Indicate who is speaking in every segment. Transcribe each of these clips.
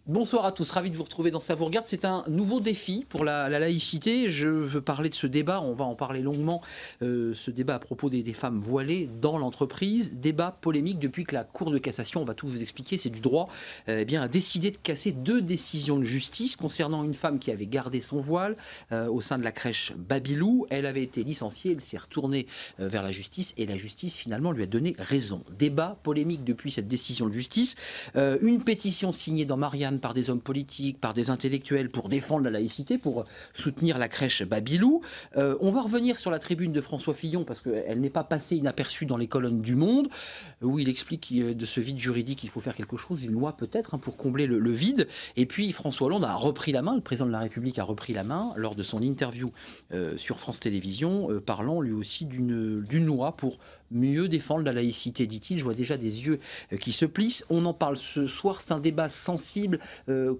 Speaker 1: Bonsoir à tous, ravi de vous retrouver dans Ça vous regarde. C'est un nouveau défi pour la laïcité. Je veux parler de ce débat, on va en parler longuement, ce débat à propos des femmes voilées dans l'entreprise. Débat polémique depuis que la Cour de cassation, on va tout vous expliquer, c'est du droit, a décidé de casser 2 décisions de justice concernant une femme qui avait gardé son voile au sein de la crèche Babylou. Elle avait été licenciée, elle s'est retournée vers la justice et la justice finalement lui a donné raison. Débat polémique depuis cette décision de justice. Une pétition signée dans Marianne par des hommes politiques, par des intellectuels pour défendre la laïcité, pour soutenir la crèche Babylou. On va revenir sur la tribune de François Fillon parce qu'elle n'est pas passée inaperçue dans les colonnes du Monde, où il explique de ce vide juridique il faut faire quelque chose, une loi peut-être pour combler le vide. Et puis François Hollande a repris la main, le président de la République a repris la main lors de son interview sur France Télévisions, parlant lui aussi d'une loi pour mieux défendre la laïcité, dit-il. Je vois déjà des yeux qui se plissent. On en parle ce soir, c'est un débat sensible,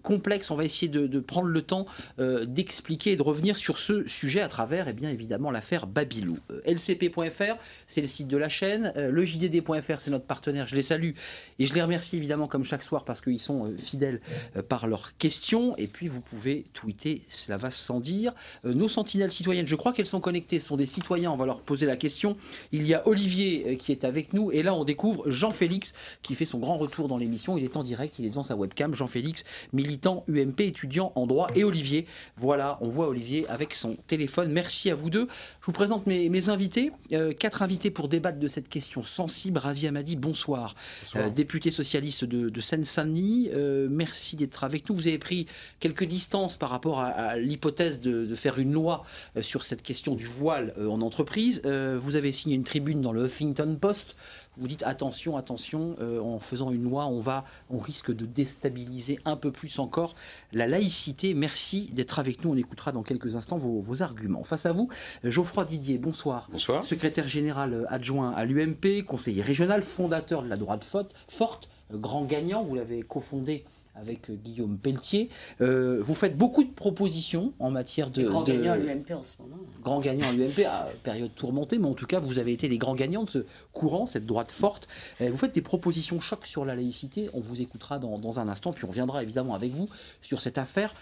Speaker 1: complexe. On va essayer de prendre le temps d'expliquer et de revenir sur ce sujet à travers, évidemment, l'affaire Babylou. LCP.fr, c'est le site de la chaîne. Le JDD.fr, c'est notre partenaire. Je les salue et je les remercie évidemment comme chaque soir parce qu'ils sont fidèles par leurs questions. Et puis vous pouvez tweeter, cela va sans dire. Nos sentinelles citoyennes, je crois qu'elles sont connectées, ce sont des citoyens. On va leur poser la question. Il y a Olivier qui est avec nous et là on découvre Jean-Félix qui fait son grand retour dans l'émission. Il est en direct, il est devant sa webcam. Jean-Félix, militant UMP, étudiant en droit, et Olivier, voilà, on voit Olivier avec son téléphone. Merci à vous deux. Je vous présente mes invités, 4 invités pour débattre de cette question sensible. Ravi Amadi, bonsoir, député socialiste de Seine-Saint-Denis, merci d'être avec nous. Vous avez pris quelques distances par rapport à l'hypothèse de faire une loi sur cette question du voile en entreprise. Vous avez signé une tribune dans le Huffington Post. Vous dites attention, en faisant une loi, on risque de déstabiliser un peu plus encore la laïcité. Merci d'être avec nous. On écoutera dans quelques instants vos arguments. Face à vous, Geoffroy Didier, bonsoir.
Speaker 2: Bonsoir.
Speaker 1: Secrétaire général adjoint à l'UMP, conseiller régional, fondateur de la droite forte, grand gagnant. Vous l'avez cofondé avec Guillaume Pelletier. Vous faites beaucoup de propositions en matière de...
Speaker 3: Grand gagnant à l'UMP en ce moment.
Speaker 1: Grand gagnant à l'UMP, à période tourmentée, mais en tout cas, vous avez été des grands gagnants de ce courant, cette droite forte. Vous faites des propositions choc sur la laïcité. On vous écoutera dans un instant, puis on reviendra évidemment avec vous sur cette affaire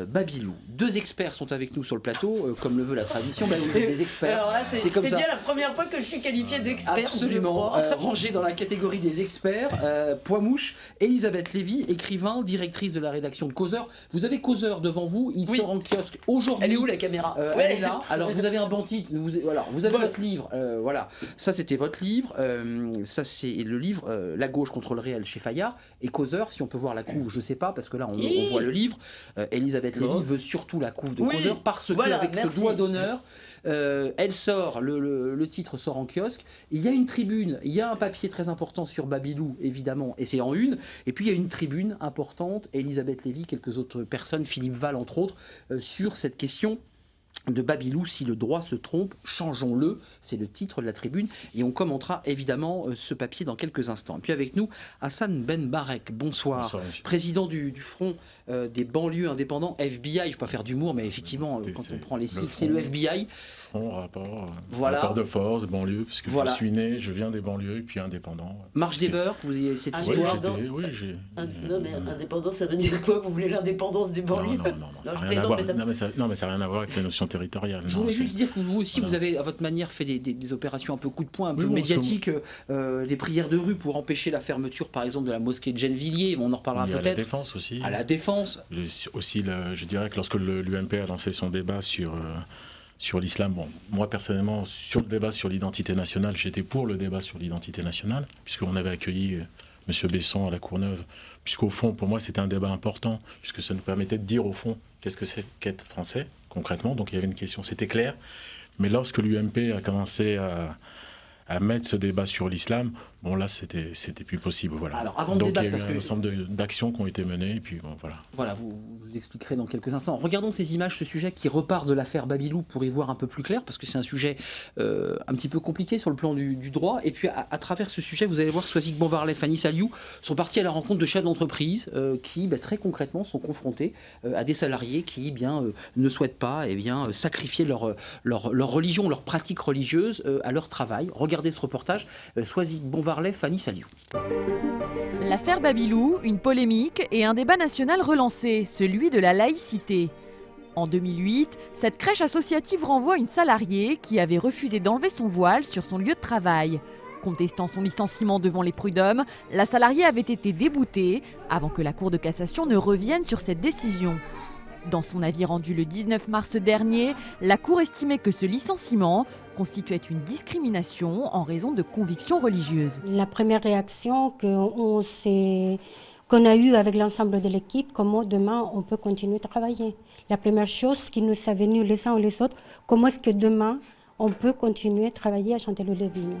Speaker 1: Babylou. 2 experts sont avec nous sur le plateau, comme le veut la tradition. Vous êtes des experts.
Speaker 3: Alors là, c'est
Speaker 1: comme ça.
Speaker 3: bien la première fois que je suis qualifiée d'expert.
Speaker 1: Absolument. Rangé dans la catégorie des experts. Poids-mouche, Elisabeth Lévy, écrivain, directrice de la rédaction de Causeur. Vous avez Causeur devant vous. Il sort en kiosque aujourd'hui.
Speaker 3: Elle est où la caméra?
Speaker 1: Elle est là. Alors vous avez un bon titre. Vous avez votre livre. Voilà. Ça c'était votre livre. Ça c'est le livre La gauche contre le réel chez Fayard. Et Causeur, si on peut voir la couve, je sais pas parce que là on voit le livre. Elisabeth Lévy veut surtout la couve de Causeur parce que avec ce doigt d'honneur, elle sort, le titre sort en kiosque. Il y a une tribune, il y a un papier très important sur Babylou, évidemment, et c'est en une. Et puis il y a une tribune importante, Elisabeth Lévy, quelques autres personnes, Philippe Val entre autres, sur cette question de Babylou. Si le droit se trompe, changeons-le. C'est le titre de la tribune. Et on commentera évidemment ce papier dans quelques instants. Et puis avec nous, Hassan Ben Barek. Bonsoir. Bonsoir, président du Front des banlieues indépendants, FBI. Je ne vais pas faire d'humour, mais effectivement, quand on prend les cycles, c'est le FBI.
Speaker 2: Front, rapport de force, banlieue, puisque je suis né, je viens des banlieues, et puis indépendant.
Speaker 1: Marche des beurs, vous avez cette histoire.
Speaker 3: Non, mais indépendant, ça veut dire quoi? Vous voulez l'indépendance des banlieues?
Speaker 2: Non, ça n'a rien à voir avec la notion territoriale.
Speaker 1: Je voulais juste dire que vous aussi, vous avez à votre manière fait des opérations un peu coup de poing, un peu médiatiques, des prières de rue pour empêcher la fermeture, par exemple, de la mosquée de Gennevilliers. On en reparlera peut-être. À
Speaker 2: la Défense aussi.
Speaker 1: À la Défense.
Speaker 2: Aussi, je dirais que lorsque l'UMP a lancé son débat sur l'islam, moi personnellement, sur le débat sur l'identité nationale, j'étais pour le débat sur l'identité nationale, puisqu'on avait accueilli M. Besson à la Courneuve, puisqu'au fond, pour moi, c'était un débat important, puisque ça nous permettait de dire, au fond, qu'est-ce que c'est qu'être français, concrètement. Donc il y avait une question, c'était clair. Mais lorsque l'UMP a commencé à mettre ce débat sur l'islam, là, c'était plus possible. Voilà.
Speaker 1: Alors, avant de
Speaker 2: donc
Speaker 1: débattre,
Speaker 2: il y a eu un ensemble d'actions qui ont été menées, et puis voilà.
Speaker 1: Voilà, vous expliquerez dans quelques instants. Regardons ces images, ce sujet qui repart de l'affaire Babylou pour y voir un peu plus clair, parce que c'est un sujet un petit peu compliqué sur le plan du droit. Et puis, à travers ce sujet, vous allez voir Soazic Bonvarlet, Fanny Saliou sont partis à la rencontre de chefs d'entreprise qui, très concrètement, sont confrontés à des salariés qui, ne souhaitent pas sacrifier leur religion, leur pratique religieuse à leur travail. Regardez ce reportage. Soazic Bonvarlet, Fanny Saliou.
Speaker 4: L'affaire Babylou, une polémique et un débat national relancé, celui de la laïcité. En 2008, cette crèche associative renvoie une salariée qui avait refusé d'enlever son voile sur son lieu de travail. Contestant son licenciement devant les prud'hommes, la salariée avait été déboutée avant que la Cour de cassation ne revienne sur cette décision. Dans son avis rendu le 19 mars dernier, la Cour estimait que ce licenciement constituait une discrimination en raison de convictions religieuses.
Speaker 5: La première réaction qu'on a eue avec l'ensemble de l'équipe, comment demain on peut continuer à travailler. La première chose qui nous est venue les uns ou les autres, comment est-ce que demain on peut continuer à travailler à Chanteloup-les-Vignes.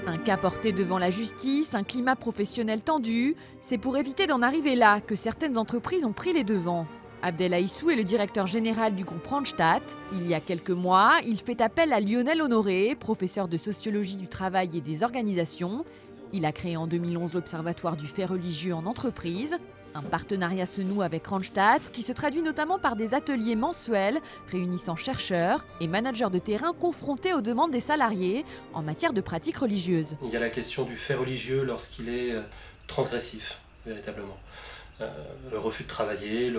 Speaker 4: Un cas porté devant la justice, un climat professionnel tendu, c'est pour éviter d'en arriver là que certaines entreprises ont pris les devants. Abdel Aissou est le directeur général du groupe Randstad. Il y a quelques mois, il fait appel à Lionel Honoré, professeur de sociologie du travail et des organisations. Il a créé en 2011 l'Observatoire du fait religieux en entreprise. Un partenariat se noue avec Randstad qui se traduit notamment par des ateliers mensuels réunissant chercheurs et managers de terrain confrontés aux demandes des salariés en matière de pratiques religieuses.
Speaker 6: Il y a la question du fait religieux lorsqu'il est transgressif, véritablement. Le refus de travailler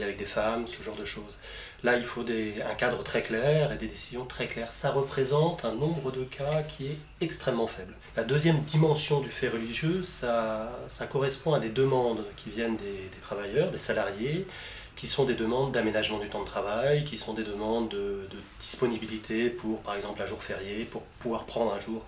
Speaker 6: avec des femmes, ce genre de choses. Là, il faut un cadre très clair et des décisions très claires. Ça représente un nombre de cas qui est extrêmement faible. La deuxième dimension du fait religieux, ça correspond à des demandes qui viennent des travailleurs, des salariés, qui sont des demandes d'aménagement du temps de travail, qui sont des demandes de disponibilité pour, par exemple, un jour férié, pour pouvoir prendre un jour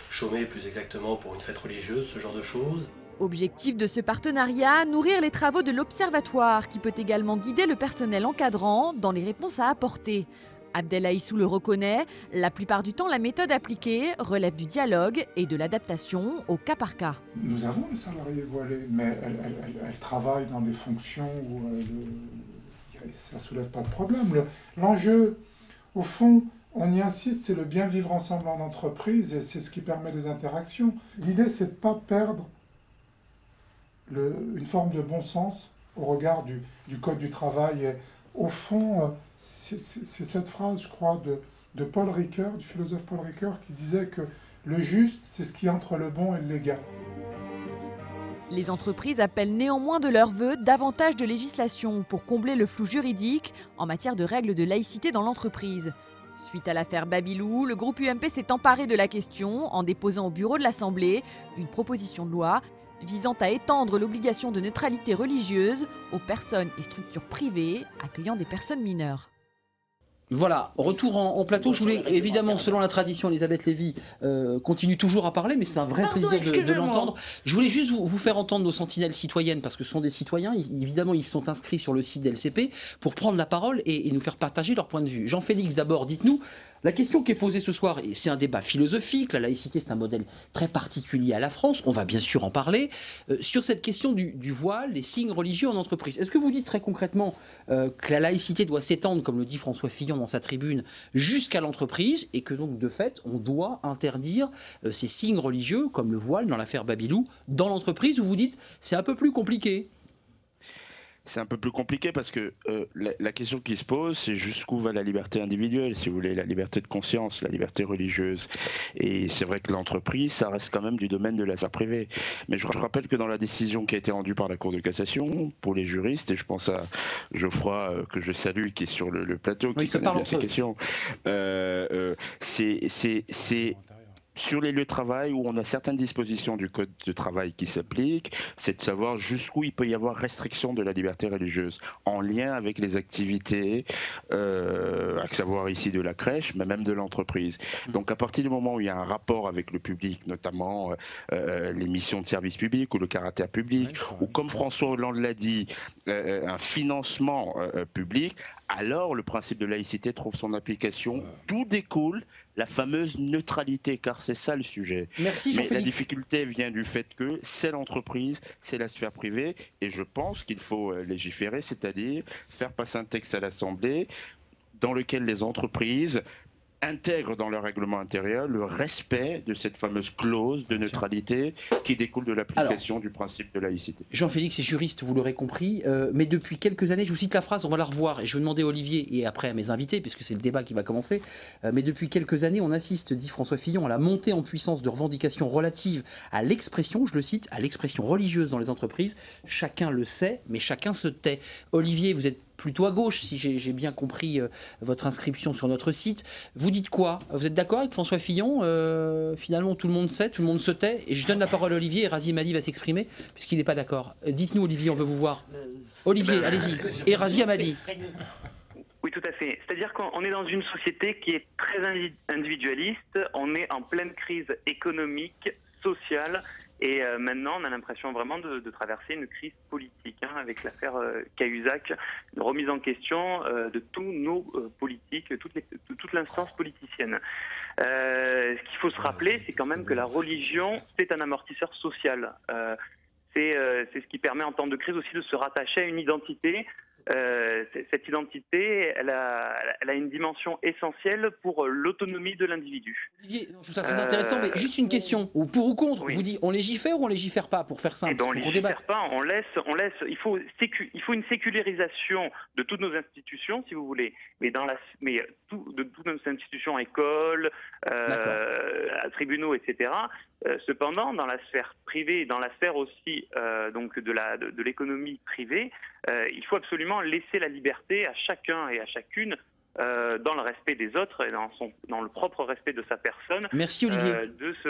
Speaker 6: chômé, plus exactement, pour une fête religieuse, ce genre de choses.
Speaker 4: Objectif de ce partenariat, nourrir les travaux de l'Observatoire qui peut également guider le personnel encadrant dans les réponses à apporter. Abdel Aissou le reconnaît, la plupart du temps la méthode appliquée relève du dialogue et de l'adaptation au cas par cas.
Speaker 7: Nous avons des salariés voilés, mais elles travaillent dans des fonctions où ça ne soulève pas de problème. L'enjeu, au fond, on y insiste, c'est le bien vivre ensemble en entreprise et c'est ce qui permet des interactions. L'idée, c'est de ne pas perdre une forme de bon sens au regard du Code du travail. Et au fond, c'est cette phrase, je crois, de Paul Ricoeur, du philosophe Paul Ricoeur, qui disait que le juste, c'est ce qui est entre le bon et le légal.
Speaker 4: Les entreprises appellent néanmoins de leur vœu davantage de législation pour combler le flou juridique en matière de règles de laïcité dans l'entreprise. Suite à l'affaire Babylou, le groupe UMP s'est emparé de la question en déposant au bureau de l'Assemblée une proposition de loi visant à étendre l'obligation de neutralité religieuse aux personnes et structures privées accueillant des personnes mineures.
Speaker 1: Voilà, retour en plateau. Je voulais évidemment, selon la tradition, Elisabeth Lévy continue toujours à parler, mais c'est un vrai plaisir de l'entendre. Je voulais juste vous faire entendre nos sentinelles citoyennes, parce que ce sont des citoyens, évidemment ils sont inscrits sur le site d'LCP pour prendre la parole et nous faire partager leur point de vue. Jean-Félix, d'abord, dites-nous, la question qui est posée ce soir, et c'est un débat philosophique, la laïcité c'est un modèle très particulier à la France, on va bien sûr en parler, sur cette question du voile, des signes religieux en entreprise. Est-ce que vous dites très concrètement que la laïcité doit s'étendre, comme le dit François Fillon dans sa tribune, jusqu'à l'entreprise, et que donc de fait on doit interdire ces signes religieux, comme le voile dans l'affaire Babylou, dans l'entreprise, où vous dites c'est un peu plus compliqué?
Speaker 8: C'est un peu plus compliqué parce que la question qui se pose, c'est jusqu'où va la liberté individuelle, si vous voulez, la liberté de conscience, la liberté religieuse. Et c'est vrai que l'entreprise, ça reste quand même du domaine de la sphère privée. Mais je rappelle que dans la décision qui a été rendue par la Cour de cassation, pour les juristes, et je pense à Geoffroy, que je salue, qui est sur le plateau, qui connaît bien ces questions, c'est sur les lieux de travail où on a certaines dispositions du Code de travail qui s'appliquent, c'est de savoir jusqu'où il peut y avoir restriction de la liberté religieuse en lien avec les activités, à savoir ici de la crèche, mais même de l'entreprise. Donc à partir du moment où il y a un rapport avec le public, notamment les missions de service public ou le caractère public, ou comme François Hollande l'a dit, un financement public, alors le principe de laïcité trouve son application. D'où découle la fameuse neutralité, car c'est ça le sujet.
Speaker 1: Merci,
Speaker 8: mais la difficulté vient du fait que c'est l'entreprise, c'est la sphère privée, et je pense qu'il faut légiférer, c'est-à-dire faire passer un texte à l'Assemblée dans lequel les entreprises intègrent dans leur règlement intérieur le respect de cette fameuse clause de neutralité qui découle de l'application du principe de laïcité.
Speaker 1: Jean-Félix est juriste, vous l'aurez compris, mais depuis quelques années, je vous cite la phrase, on va la revoir, et je vais demander à Olivier et après à mes invités, puisque c'est le débat qui va commencer, mais depuis quelques années, on assiste, dit François Fillon, à la montée en puissance de revendications relatives à l'expression, je le cite, à l'expression religieuse dans les entreprises. Chacun le sait, mais chacun se tait. Olivier, vous êtes plutôt à gauche, si j'ai bien compris votre inscription sur notre site. Vous dites quoi? Vous êtes d'accord avec François Fillon? Finalement, tout le monde sait, tout le monde se tait. Et je donne la parole à Olivier et Razi Hammadi va s'exprimer, puisqu'il n'est pas d'accord. Dites-nous, Olivier, on veut vous voir. Olivier, allez-y. Et Razi Hammadi.
Speaker 9: Oui, tout à fait. C'est-à-dire qu'on est dans une société qui est très individualiste. On est en pleine crise économique, sociale. Et maintenant, on a l'impression vraiment de traverser une crise politique, avec l'affaire Cahuzac, une remise en question de tous nos politiques, toute l'instance politicienne. Ce qu'il faut se rappeler, c'est quand même que la religion, c'est un amortisseur social. C'est ce qui permet en temps de crise aussi de se rattacher à une identité. Cette identité, elle a une dimension essentielle pour l'autonomie de l'individu.
Speaker 1: Olivier, je trouve ça très intéressant, mais juste une question, ou pour ou contre, vous dites on légifère ou on légifère pas, pour faire simple,
Speaker 9: on légifère pas, on laisse, il faut une sécularisation de toutes nos institutions, si vous voulez, de toutes nos institutions, écoles, tribunaux, etc. Cependant, dans la sphère privée, dans la sphère aussi donc de l'économie privée, il faut absolument laisser la liberté à chacun et à chacune dans le respect des autres et dans le propre respect de sa personne.
Speaker 1: Merci Olivier.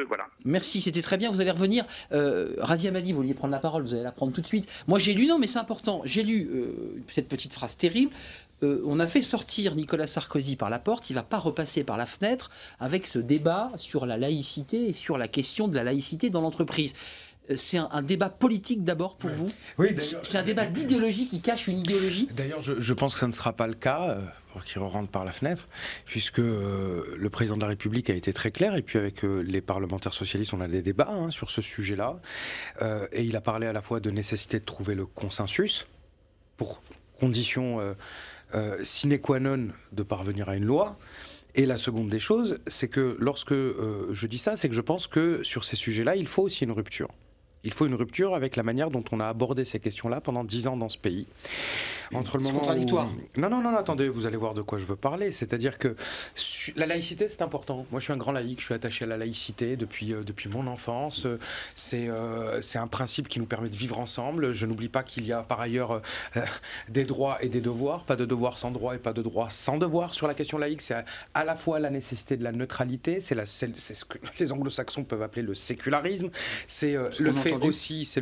Speaker 9: Voilà.
Speaker 1: Merci, c'était très bien, vous allez revenir. Razi Hammadi, vous vouliez prendre la parole, vous allez la prendre tout de suite. Moi j'ai lu, non mais c'est important, j'ai lu cette petite phrase terrible. On a fait sortir Nicolas Sarkozy par la porte, il ne va pas repasser par la fenêtre avec ce débat sur la laïcité et sur la question de la laïcité dans l'entreprise. C'est un débat politique d'abord pour vous?
Speaker 10: Oui,
Speaker 1: c'est un débat d'idéologie qui cache une idéologie?
Speaker 10: D'ailleurs, je pense que ça ne sera pas le cas pour qu'il rentre par la fenêtre, puisque le président de la République a été très clair, et puis avec les parlementaires socialistes, on a des débats sur ce sujet-là, et il a parlé à la fois de nécessité de trouver le consensus pour condition sine qua non de parvenir à une loi. Et la seconde des choses, c'est que lorsque je dis ça, c'est que je pense que sur ces sujets-là, il faut aussi une rupture. Il faut une rupture avec la manière dont on a abordé ces questions-là pendant 10 ans dans ce pays.
Speaker 1: Entre le moment contradictoire.
Speaker 10: Non, attendez, vous allez voir de quoi je veux parler. C'est-à-dire que la laïcité, c'est important. Moi, je suis un grand laïc, je suis attaché à la laïcité depuis mon enfance. C'est un principe qui nous permet de vivre ensemble. Je n'oublie pas qu'il y a par ailleurs des droits et des devoirs, pas de devoirs sans droits et pas de droits sans devoirs sur la question laïque. C'est à la fois la nécessité de la neutralité, c'est ce que les anglo-saxons peuvent appeler le sécularisme, c'est le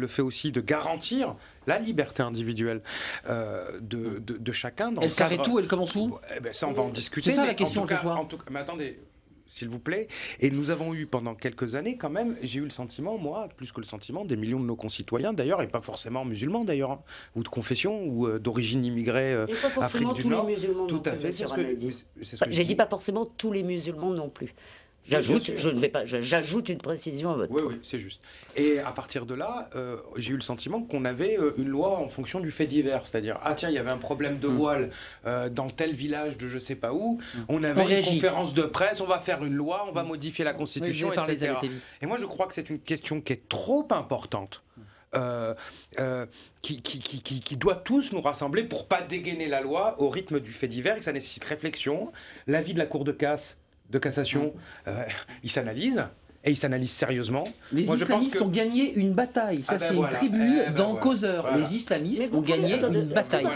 Speaker 10: fait aussi de garantir la liberté individuelle de chacun.
Speaker 1: Elle s'arrête où? Elle commence où?
Speaker 10: Ça, on va en discuter.
Speaker 1: C'est ça la question ce soir.
Speaker 10: Mais attendez, s'il vous plaît. Et nous avons eu pendant quelques années, quand même, j'ai eu le sentiment, moi, plus que le sentiment, des millions de nos concitoyens, d'ailleurs, et pas forcément musulmans, d'ailleurs, ou de confession, ou d'origine immigrée Afrique du Nord.
Speaker 3: Tout à fait, c'est ce que j'ai dit. Pas forcément tous les musulmans non plus. J'ajoute une précision à votre point.
Speaker 10: Oui, c'est juste. Et à partir de là, j'ai eu le sentiment qu'on avait une loi en fonction du fait divers. C'est-à-dire, ah tiens, il y avait un problème de voile dans tel village de je sais pas où. On avait une conférence de presse, on va faire une loi, on va modifier la Constitution, etc. Et moi, je crois que c'est une question qui est trop importante. Qui doit tous nous rassembler pour pas dégainer la loi au rythme du fait divers et que ça nécessite réflexion. L'avis de la Cour de cassation, il s'analyse. Et ils s'analysent sérieusement.
Speaker 1: Les islamistes ont gagné une bataille. Ça, c'est une tribune dans Causeur. Voilà. Les islamistes ont gagné une bataille.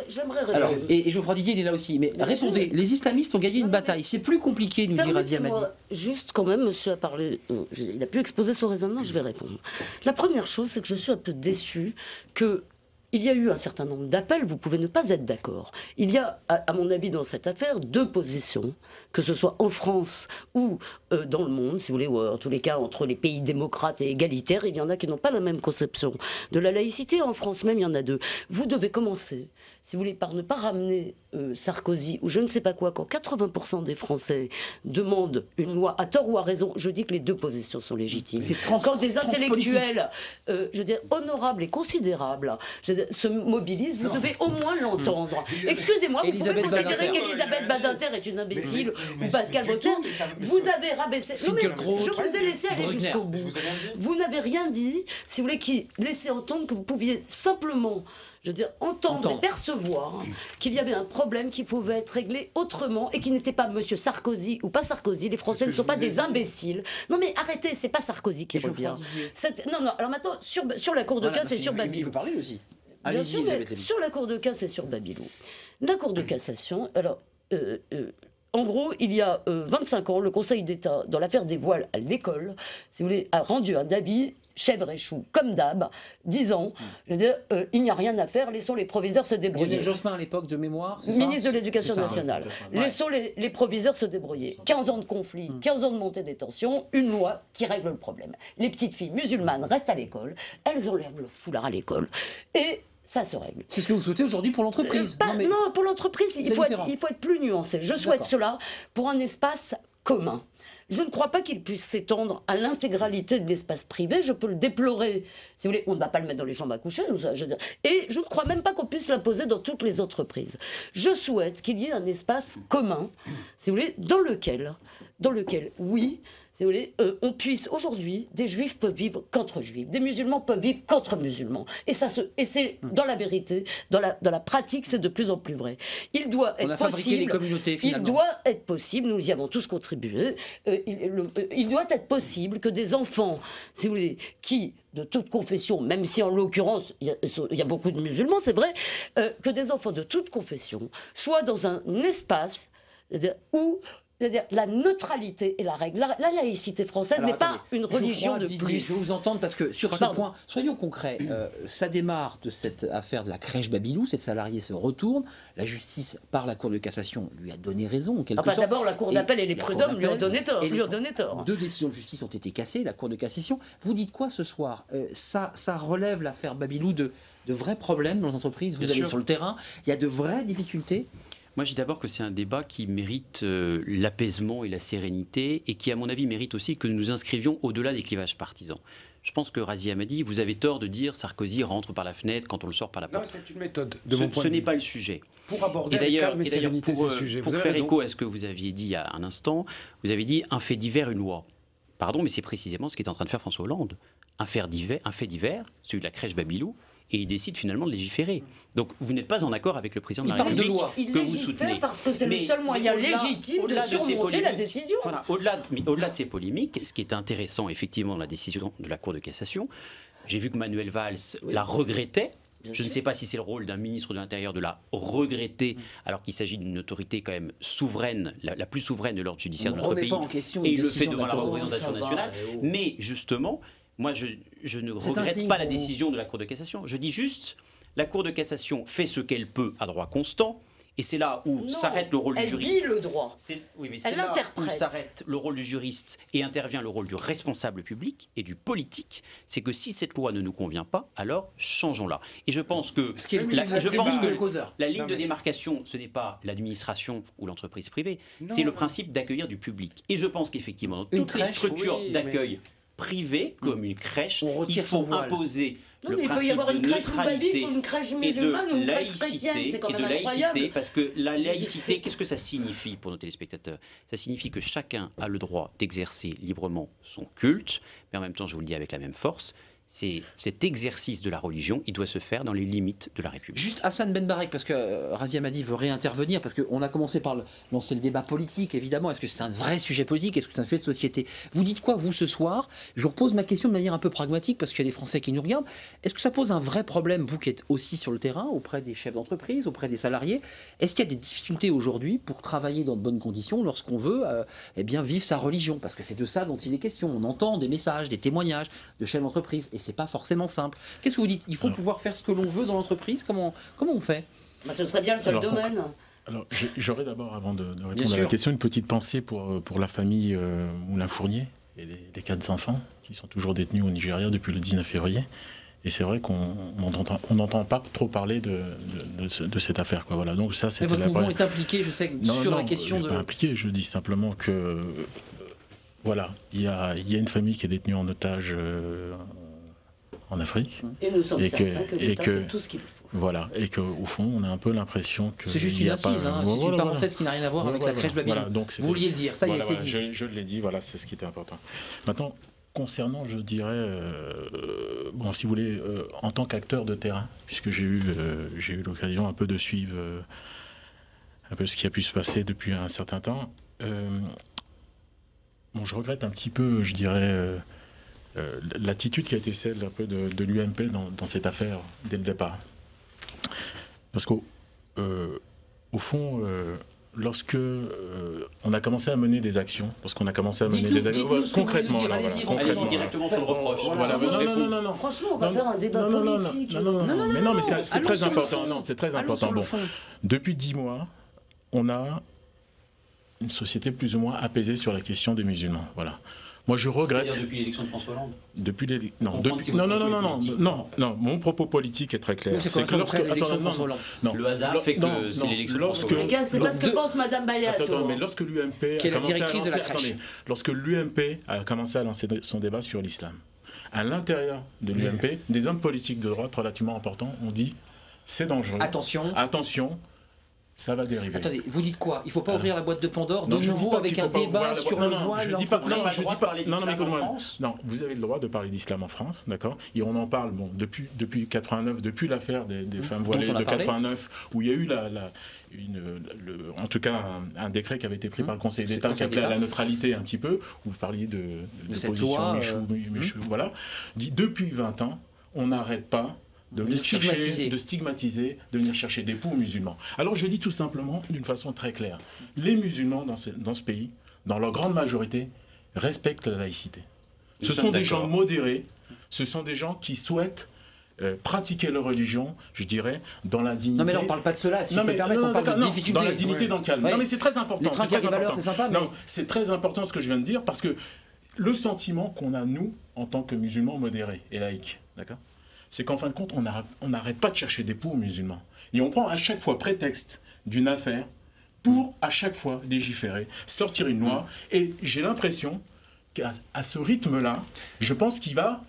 Speaker 3: J'aimerais répondre.
Speaker 1: Alors, et Geoffroy Didier, il est là aussi. Mais répondez, les islamistes ont gagné une bataille. C'est plus compliqué, nous dit Razi Hammadi.
Speaker 3: Juste quand même, monsieur a parlé, il a pu exposer son raisonnement, je vais répondre. La première chose, c'est que je suis un peu déçu que il y a eu un certain nombre d'appels, vous pouvez ne pas être d'accord. Il y a, à mon avis, dans cette affaire, deux positions, que ce soit en France ou dans le monde, si vous voulez, ou en tous les cas entre les pays démocrates et égalitaires, il y en a qui n'ont pas la même conception de la laïcité. En France même, il y en a deux. Vous devez commencer, si vous voulez, par ne pas ramener Sarkozy ou je ne sais pas quoi, quand 80% des Français demandent une loi à tort ou à raison. Je dis que les deux positions sont légitimes. Quand des intellectuels, je veux dire, honorables et considérables, se mobilisent, vous devez au moins l'entendre. Excusez-moi, vous pouvez considérer qu'Elisabeth Badinter est une imbécile ou Pascal Botter. Vous avez rabaissé. Non, mais je vous ai laissé aller jusqu'au bout. Vous n'avez rien dit, si vous voulez, qui laissait entendre que vous pouviez simplement, je veux dire, entendre et percevoir qu'il y avait un problème qui pouvait être réglé autrement et qui n'était pas Monsieur Sarkozy ou pas Sarkozy. Les Français ne sont pas des imbéciles. Non mais arrêtez, c'est pas Sarkozy qui revient. Non, alors maintenant, sur la Cour de casse et sur Babylou.
Speaker 1: Il veut parler aussi.
Speaker 3: Bien sûr, mais sur la Cour de casse et sur Babylou. La Cour de cassation, alors... en gros, il y a 25 ans, le Conseil d'État, dans l'affaire des voiles à l'école, si vous voulez, a rendu un avis chèvre et chou, comme d'hab, disant, je veux dire, il n'y a rien à faire, laissons les proviseurs se débrouiller.
Speaker 1: Lionel Jospin à l'époque de mémoire, c'est ça ?
Speaker 3: Ministre de l'Éducation nationale. Laissons les proviseurs se débrouiller. 15 ans de conflit, 15 ans de montée des tensions, une loi qui règle le problème. Les petites filles musulmanes restent à l'école, elles enlèvent le foulard à l'école, et ça se règle.
Speaker 1: C'est ce que vous souhaitez aujourd'hui pour l'entreprise.
Speaker 3: Non, pour l'entreprise, il faut être plus nuancé. Je souhaite cela pour un espace commun. Je ne crois pas qu'il puisse s'étendre à l'intégralité de l'espace privé. Je peux le déplorer. Si vous voulez, on ne va pas le mettre dans les chambres à coucher. Et je ne crois même pas qu'on puisse l'imposer dans toutes les entreprises. Je souhaite qu'il y ait un espace commun, si vous voulez, dans lequel, oui, si vous voulez, on puisse aujourd'hui, des juifs peuvent vivre qu'entre juifs, des musulmans peuvent vivre qu'entre musulmans. Et c'est dans la vérité, dans la pratique, c'est de plus en plus vrai. Il doit être possible.
Speaker 1: Les communautés, finalement.
Speaker 3: Il doit être possible, nous y avons tous contribué. Il doit être possible que des enfants, si vous voulez, qui de toute confession, même si en l'occurrence il y a beaucoup de musulmans, c'est vrai, que des enfants de toute confession soient dans un espace où c'est-à-dire la neutralité est la règle. La laïcité française n'est pas une religion de plus.
Speaker 1: Je vais vous entendre parce que sur ce point, soyons concrets, ça démarre de cette affaire de la crèche Babylou, cette salariée se retourne, la justice par la Cour de cassation lui a donné raison en quelque sorte.
Speaker 3: D'abord la Cour d'appel et les prud'hommes lui ont donné tort.
Speaker 1: Deux décisions de justice ont été cassées, la Cour de cassation. Vous dites quoi ce soir? Ça relève l'affaire Babylou de vrais problèmes dans les entreprises. Vous allez sur le terrain, il y a de vraies difficultés.
Speaker 11: Moi, je dis d'abord que c'est un débat qui mérite l'apaisement et la sérénité et qui, à mon avis, mérite aussi que nous nous inscrivions au-delà des clivages partisans. Je pense que Razia m'a dit, vous avez tort de dire Sarkozy rentre par la fenêtre quand on le sort par la porte.
Speaker 10: Non, c'est une méthode, de mon point de vue.
Speaker 11: Ce n'est pas le sujet.
Speaker 10: Pour aborder avec calme et sérénité ces sujets.
Speaker 11: Pour faire écho à ce que vous aviez dit il y a un instant, vous avez dit un fait divers, une loi. Pardon, mais c'est précisément ce qu'est en train de faire François Hollande. Un fait divers, celui de la crèche Babylou, et il décide finalement de légiférer. Donc vous n'êtes pas en accord avec le président de la République que vous soutenez.
Speaker 3: Parce que c'est le seul moyen légitime de surmonter la décision.
Speaker 11: Voilà, au-delà de ces polémiques, ce qui est intéressant effectivement dans la décision de la Cour de cassation, j'ai vu que Manuel Valls la regrettait. Je ne sais pas si c'est le rôle d'un ministre de l'Intérieur de la regretter, alors qu'il s'agit d'une autorité quand même souveraine, la plus souveraine de l'ordre judiciaire de notre pays. Et il le fait devant la représentation nationale. Mais justement, moi, je ne regrette pas la décision de la Cour de cassation. Je dis juste, la Cour de cassation fait ce qu'elle peut à droit constant, et c'est là où s'arrête le rôle du juriste.
Speaker 3: Elle dit le droit.
Speaker 11: Oui, mais c'est là où s'arrête le rôle du juriste et intervient le rôle du responsable public et du politique. C'est que si cette loi ne nous convient pas, alors changeons-la. Et je pense que la ligne de démarcation, ce n'est pas l'administration ou l'entreprise privée, c'est le principe d'accueillir du public. Et je pense qu'effectivement, dans toutes les structures d'accueil privée, comme une crèche, il faut imposer le principe de neutralité et de laïcité, parce que la laïcité, qu'est-ce que ça signifie pour nos téléspectateurs? Ça signifie que chacun a le droit d'exercer librement son culte, mais en même temps, je vous le dis avec la même force, c'est cet exercice de la religion, il doit se faire dans les limites de la République.
Speaker 1: Juste Hassan Ben Barek, parce que Razia Madi veut réintervenir, parce qu'on a commencé par lancer le débat politique, évidemment. Est-ce que c'est un vrai sujet politique? Est-ce que c'est un sujet de société? Vous dites quoi, vous, ce soir? Je vous repose ma question de manière un peu pragmatique, parce qu'il y a des Français qui nous regardent. Est-ce que ça pose un vrai problème, vous qui êtes aussi sur le terrain, auprès des chefs d'entreprise, auprès des salariés? Est-ce qu'il y a des difficultés aujourd'hui pour travailler dans de bonnes conditions lorsqu'on veut bien vivre sa religion? Parce que c'est de ça dont il est question. On entend des messages, des témoignages de chefs d'entreprise. Et c'est pas forcément simple. Qu'est-ce que vous dites? Il faut pouvoir faire ce que l'on veut dans l'entreprise. Comment on fait?
Speaker 3: Ce serait bien le seul domaine.
Speaker 2: Alors, j'aurais d'abord, avant de répondre à la question, une petite pensée pour la famille Moulin-Fournier et les 4 enfants qui sont toujours détenus au Nigeria depuis le 19 février. Et c'est vrai qu'on n'entend pas trop parler de cette affaire, quoi. Voilà. Donc ça,
Speaker 1: mais votre mouvement est impliqué, je sais, sur la question de...
Speaker 2: Pas impliqué, je dis simplement que... voilà, il y a une famille qui est détenue en otage en Afrique.
Speaker 3: Et nous sommes certains que l'État fait tout ce qu'il faut.
Speaker 2: Voilà, et qu'au fond, on a un peu l'impression que...
Speaker 1: C'est juste une assise, hein, c'est une parenthèse qui n'a rien à voir avec la crèche Babylone. Voilà, donc vous vouliez le dire, ça y est, c'est dit.
Speaker 2: Je l'ai dit, voilà, c'est ce qui était important. Maintenant, concernant, je dirais, bon, si vous voulez, en tant qu'acteur de terrain, puisque j'ai eu l'occasion un peu de suivre un peu ce qui a pu se passer depuis un certain temps, bon, je regrette un petit peu, je dirais, l'attitude qui a été celle un peu de l'UMP dans cette affaire dès le départ. Parce qu'au fond, lorsque on a commencé à mener des actions, lorsqu'on a commencé à mener des actions concrètement,
Speaker 11: allez-y directement sur le reproche.
Speaker 2: Voilà, non.
Speaker 3: Franchement, on va faire un débat politique.
Speaker 2: Non, mais c'est très important. Non, c'est très important. Bon, depuis 10 mois, on a une société plus ou moins apaisée sur la question des musulmans. Voilà. Moi, je regrette.
Speaker 11: Depuis l'élection de François Hollande.
Speaker 2: Depuis les... Non. Mon propos politique est très clair.
Speaker 1: C'est que lorsque
Speaker 11: le hasard fait que c'est l'élection de François Hollande.
Speaker 3: C'est pas ce que pense Madame Baléato.
Speaker 2: Attends, mais lorsque l'UMP a commencé à lancer son débat sur l'islam, à l'intérieur de l'UMP, des hommes politiques de droite relativement importants ont dit c'est dangereux. Attention. Ça va dériver.
Speaker 1: Attendez, vous dites quoi? Il ne faut pas ouvrir la boîte de Pandore de nouveau avec un débat sur le voile?
Speaker 2: Je ne dis pas. Non, mais écoute-moi. Non, vous avez le droit de parler d'islam en France, d'accord? Et on en parle, bon, depuis 89, depuis l'affaire des femmes voilées de 89, où il y a eu en tout cas un décret qui avait été pris par le Conseil d'État qui appelait à la neutralité un petit peu. Vous parliez de position Michou, voilà. Depuis 20 ans, on n'arrête pas de stigmatiser, de venir chercher des poux musulmans. Alors je dis tout simplement d'une façon très claire, les musulmans dans ce pays, dans leur grande majorité, respectent la laïcité. Ce sont des gens modérés, ce sont des gens qui souhaitent pratiquer leur religion, je dirais, dans la dignité.
Speaker 1: Non mais là on parle pas de cela, si je peux me permettre, on parle de difficulté.
Speaker 2: Dans la dignité, dans le calme. Non mais c'est très important.
Speaker 1: Les trains qui valeurs, c'est sympa.
Speaker 2: Non, c'est très important ce que je viens de dire, parce que le sentiment qu'on a, nous, en tant que musulmans modérés et laïcs, d'accord, c'est qu'en fin de compte, on n'arrête pas de chercher des poux musulmans. Et on prend à chaque fois prétexte d'une affaire pour à chaque fois légiférer, sortir une loi. Et j'ai l'impression qu'à ce rythme-là, je pense qu'il va...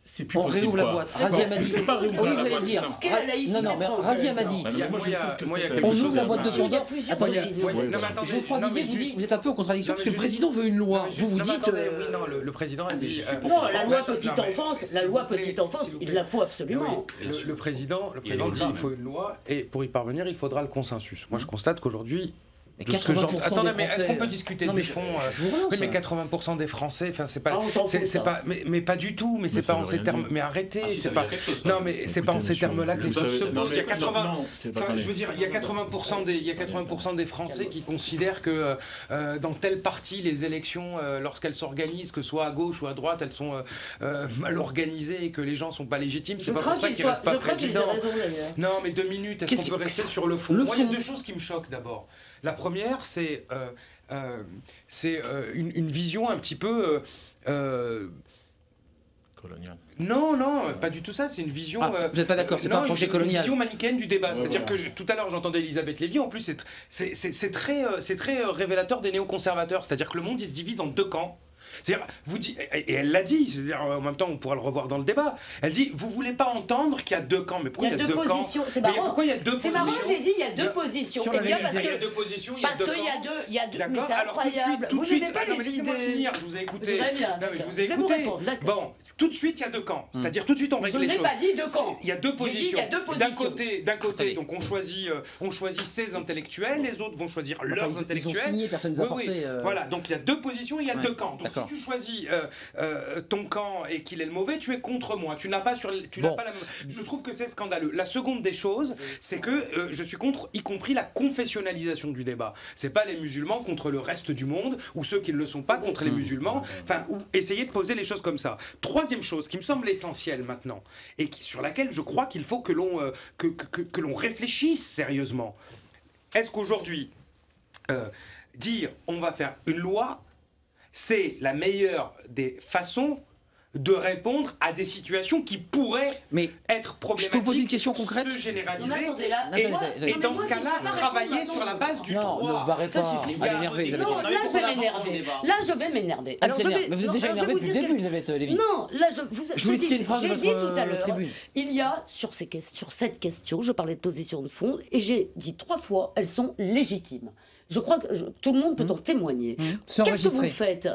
Speaker 2: C'est plus possible.
Speaker 1: On réouvre la boîte. Razia m'a dit.
Speaker 2: C'est pas réouvrir la boîte.
Speaker 1: Non, mais Razia m'a dit. On ouvre la boîte de Pandore. Attendez, Geoffroy Didier vous dit, vous êtes un peu en contradiction parce que le président veut une loi. Vous dites.
Speaker 10: Oui, non, le président a dit.
Speaker 3: Non, la loi petite enfance, il la faut absolument.
Speaker 10: Le président dit il faut une loi et pour y parvenir, il faudra le consensus. Moi, je constate qu'aujourd'hui. Attendez, mais est-ce qu'on peut discuter du fond? Oui, mais 80% des Français, enfin c'est pas, mais pas du tout, mais c'est pas en ces termes, mais arrêtez, c'est pas, non mais c'est pas en ces termes-là que les choses se posent. Il y a 80, enfin je veux dire, il y a 80% des Français qui considèrent que dans telle partie les élections, lorsqu'elles s'organisent, que ce soit à gauche ou à droite, elles sont mal organisées et que les gens sont pas légitimes. C'est pas pour ça qu'ils restent pas président. Non, mais 2 minutes. Est-ce qu'on peut rester sur le fond? Moi, il y a 2 choses qui me choquent d'abord. La première, c'est une vision un petit peu...
Speaker 2: coloniale.
Speaker 10: Non, pas du tout ça, c'est une vision...
Speaker 1: vous n'êtes pas d'accord, c'est pas un projet colonial.
Speaker 10: Une vision manichéenne du débat, c'est-à-dire que tout à l'heure j'entendais Elisabeth Lévy, en plus c'est très révélateur des néoconservateurs, c'est-à-dire que le monde il se divise en 2 camps. C'est-à-dire, et elle l'a dit, c'est-à-dire en même temps on pourra le revoir dans le débat. Elle dit, vous voulez pas entendre qu'il y a 2 camps, mais pourquoi il y a 2 camps?
Speaker 3: C'est marrant.
Speaker 10: Pourquoi il y a 2 positions?
Speaker 3: C'est marrant, j'ai dit il y a 2 positions.
Speaker 10: Il y a 2 positions, il y a 2 camps.
Speaker 3: Il y a 2.
Speaker 10: D'accord. Alors tout de suite, laissez-moi finir. Je vous ai écouté. Je vous ai écouté. Bon, tout de suite il y a 2 camps. C'est-à-dire tout de suite on règle les choses.
Speaker 3: Je n'ai pas dit 2 camps.
Speaker 10: Il y a 2 positions. D'un côté, donc on choisit ses intellectuels, les autres vont choisir leurs intellectuels.
Speaker 1: Ils ont signé, personne ne les a forcés.
Speaker 10: Voilà, donc il y a 2 positions, il y a 2 camps. Donc si tu choisis ton camp et qu'il est le mauvais, tu es contre moi. Tu n'as pas la même... Je trouve que c'est scandaleux. La seconde des choses, c'est que je suis contre, y compris la confessionnalisation du débat. C'est pas les musulmans contre le reste du monde ou ceux qui ne le sont pas contre les musulmans. Enfin, ou essayer de poser les choses comme ça. Troisième chose qui me semble essentielle maintenant et sur laquelle je crois qu'il faut que l'on réfléchisse sérieusement. est-ce qu'aujourd'hui, dire on va faire une loi, c'est la meilleure des façons de répondre à des situations qui pourraient être problématiques,
Speaker 1: je peux poser une question concrète,
Speaker 10: se généraliser,
Speaker 3: et
Speaker 10: dans ce cas-là, travailler sur la base du droit.
Speaker 1: Ne barrez pas, allez énerver,
Speaker 3: Là, je vais m'énerver.
Speaker 1: Alors, mais vous êtes déjà énervé depuis le début, Elisabeth Lévy.
Speaker 3: Non, là, je
Speaker 1: voulais citer une phrase de
Speaker 3: j'ai dit tout à
Speaker 1: votre tribune.
Speaker 3: Il y a, sur cette question, je parlais de position de fond, et j'ai dit 3 fois, elles sont légitimes. Je crois que tout le monde peut en témoigner. Qu'est-ce que vous faites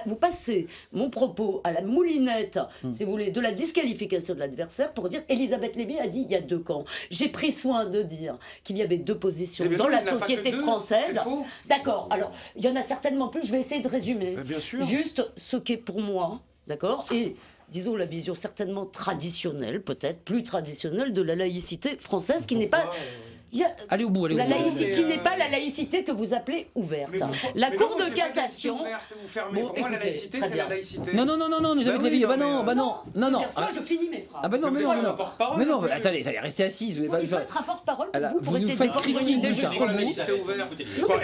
Speaker 3: vous passez mon propos à la moulinette, si vous voulez, de la disqualification de l'adversaire pour dire Elisabeth Lévy a dit il y a 2 camps. J'ai pris soin de dire qu'il y avait 2 positions dans la société française. D'accord. Alors, il y en a certainement plus. Je vais essayer de résumer.
Speaker 10: Bien sûr.
Speaker 3: Juste ce qu'est pour moi, d'accord, et disons la vision certainement traditionnelle, peut-être plus traditionnelle de la laïcité française, qui n'est pas...
Speaker 1: Allez au bout, allez au bout.
Speaker 3: La laïcité qui n'est pas la laïcité que vous appelez ouverte. La Cour de cassation.
Speaker 10: Pour moi, la laïcité, c'est la laïcité.
Speaker 1: Non, Elisabeth Lévy, non.
Speaker 3: Je finis mes phrases.
Speaker 1: Ah bah non, mais non, attendez, restez assise.
Speaker 3: Il faut être un porte-parole
Speaker 1: pour essayer de défendre une idée jusqu'au bout.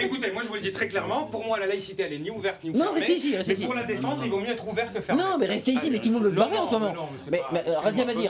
Speaker 10: Écoutez, moi je vous le dis très clairement, pour moi la laïcité elle est ni ouverte ni fermée.
Speaker 1: Non, restez ici.
Speaker 10: Mais pour la défendre, il vaut mieux être ouvert que fermé.
Speaker 1: Non, mais restez ici, mais tout le monde veut se barrer en ce moment. Mais Razia m'a dit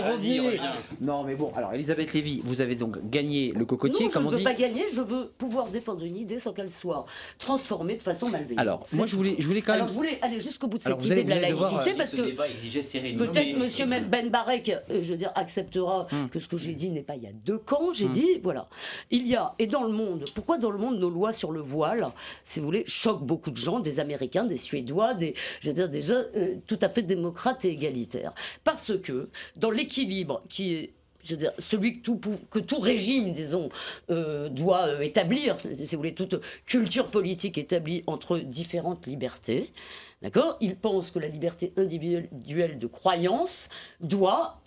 Speaker 1: revenez. Non, mais bon, alors Elisabeth Lévy, vous avez donc gagné le cocotier, comme on dit.
Speaker 3: Je ne veux pas gagner, je veux pouvoir défendre une idée sans qu'elle soit transformée de façon malveillante.
Speaker 1: Alors, moi je voulais quand même...
Speaker 3: Alors je voulais aller jusqu'au bout de cette idée de la laïcité, parce que peut-être monsieur Ben Barek, je veux dire, acceptera que ce que j'ai dit n'est pas il y a 2 camps, j'ai dit, voilà. Il y a, et dans le monde, pourquoi dans le monde nos lois sur le voile, si vous voulez, choquent beaucoup de gens, des Américains, des Suédois, je veux dire, des gens tout à fait démocrates et égalitaires. Parce que dans l'équilibre qui est, je veux dire, celui que tout régime, disons, doit établir, si vous voulez, toute culture politique établie entre différentes libertés, d'accord ? Il pense que la liberté individuelle de croyance doit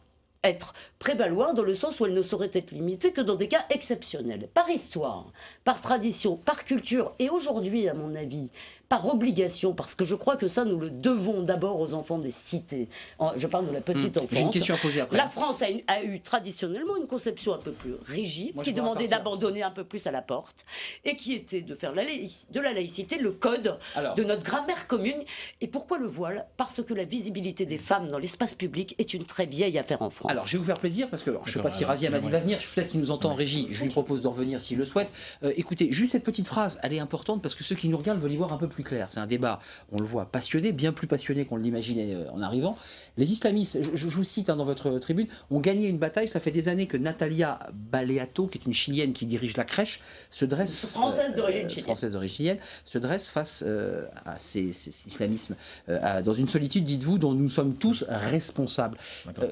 Speaker 3: prévaloir dans le sens où elle ne saurait être limitée que dans des cas exceptionnels. Par histoire, par tradition, par culture, et aujourd'hui, à mon avis, par obligation, parce que je crois que ça, nous le devons d'abord aux enfants des cités. Je parle de la petite enfance.
Speaker 1: J'ai une question à poser après.
Speaker 3: La France a eu traditionnellement une conception un peu plus rigide, qui demandait d'abandonner un peu plus à la porte, et qui était de faire de la laïcité le code de notre grammaire commune. Et pourquoi le voile ? Parce que la visibilité des femmes dans l'espace public est une très vieille affaire en France.
Speaker 1: Alors, je vais vous faire plaisir, parce que je ne sais pas si Razia Madi va venir, peut-être qu'il nous entend en régie, je lui propose de revenir s'il le souhaite. Écoutez, juste cette petite phrase, elle est importante, parce que ceux qui nous regardent veulent y voir un peu plus clair. C'est un débat, on le voit, passionné, bien plus passionné qu'on l'imaginait en arrivant. Les islamistes, je vous cite dans votre tribune, ont gagné une bataille. Ça fait des années que Natalia Baleato, qui est une Chilienne qui dirige la crèche, se dresse...
Speaker 3: Française
Speaker 1: d'origine chilienne, se dresse face à ces islamismes. Dans une solitude, dites-vous, dont nous sommes tous responsables.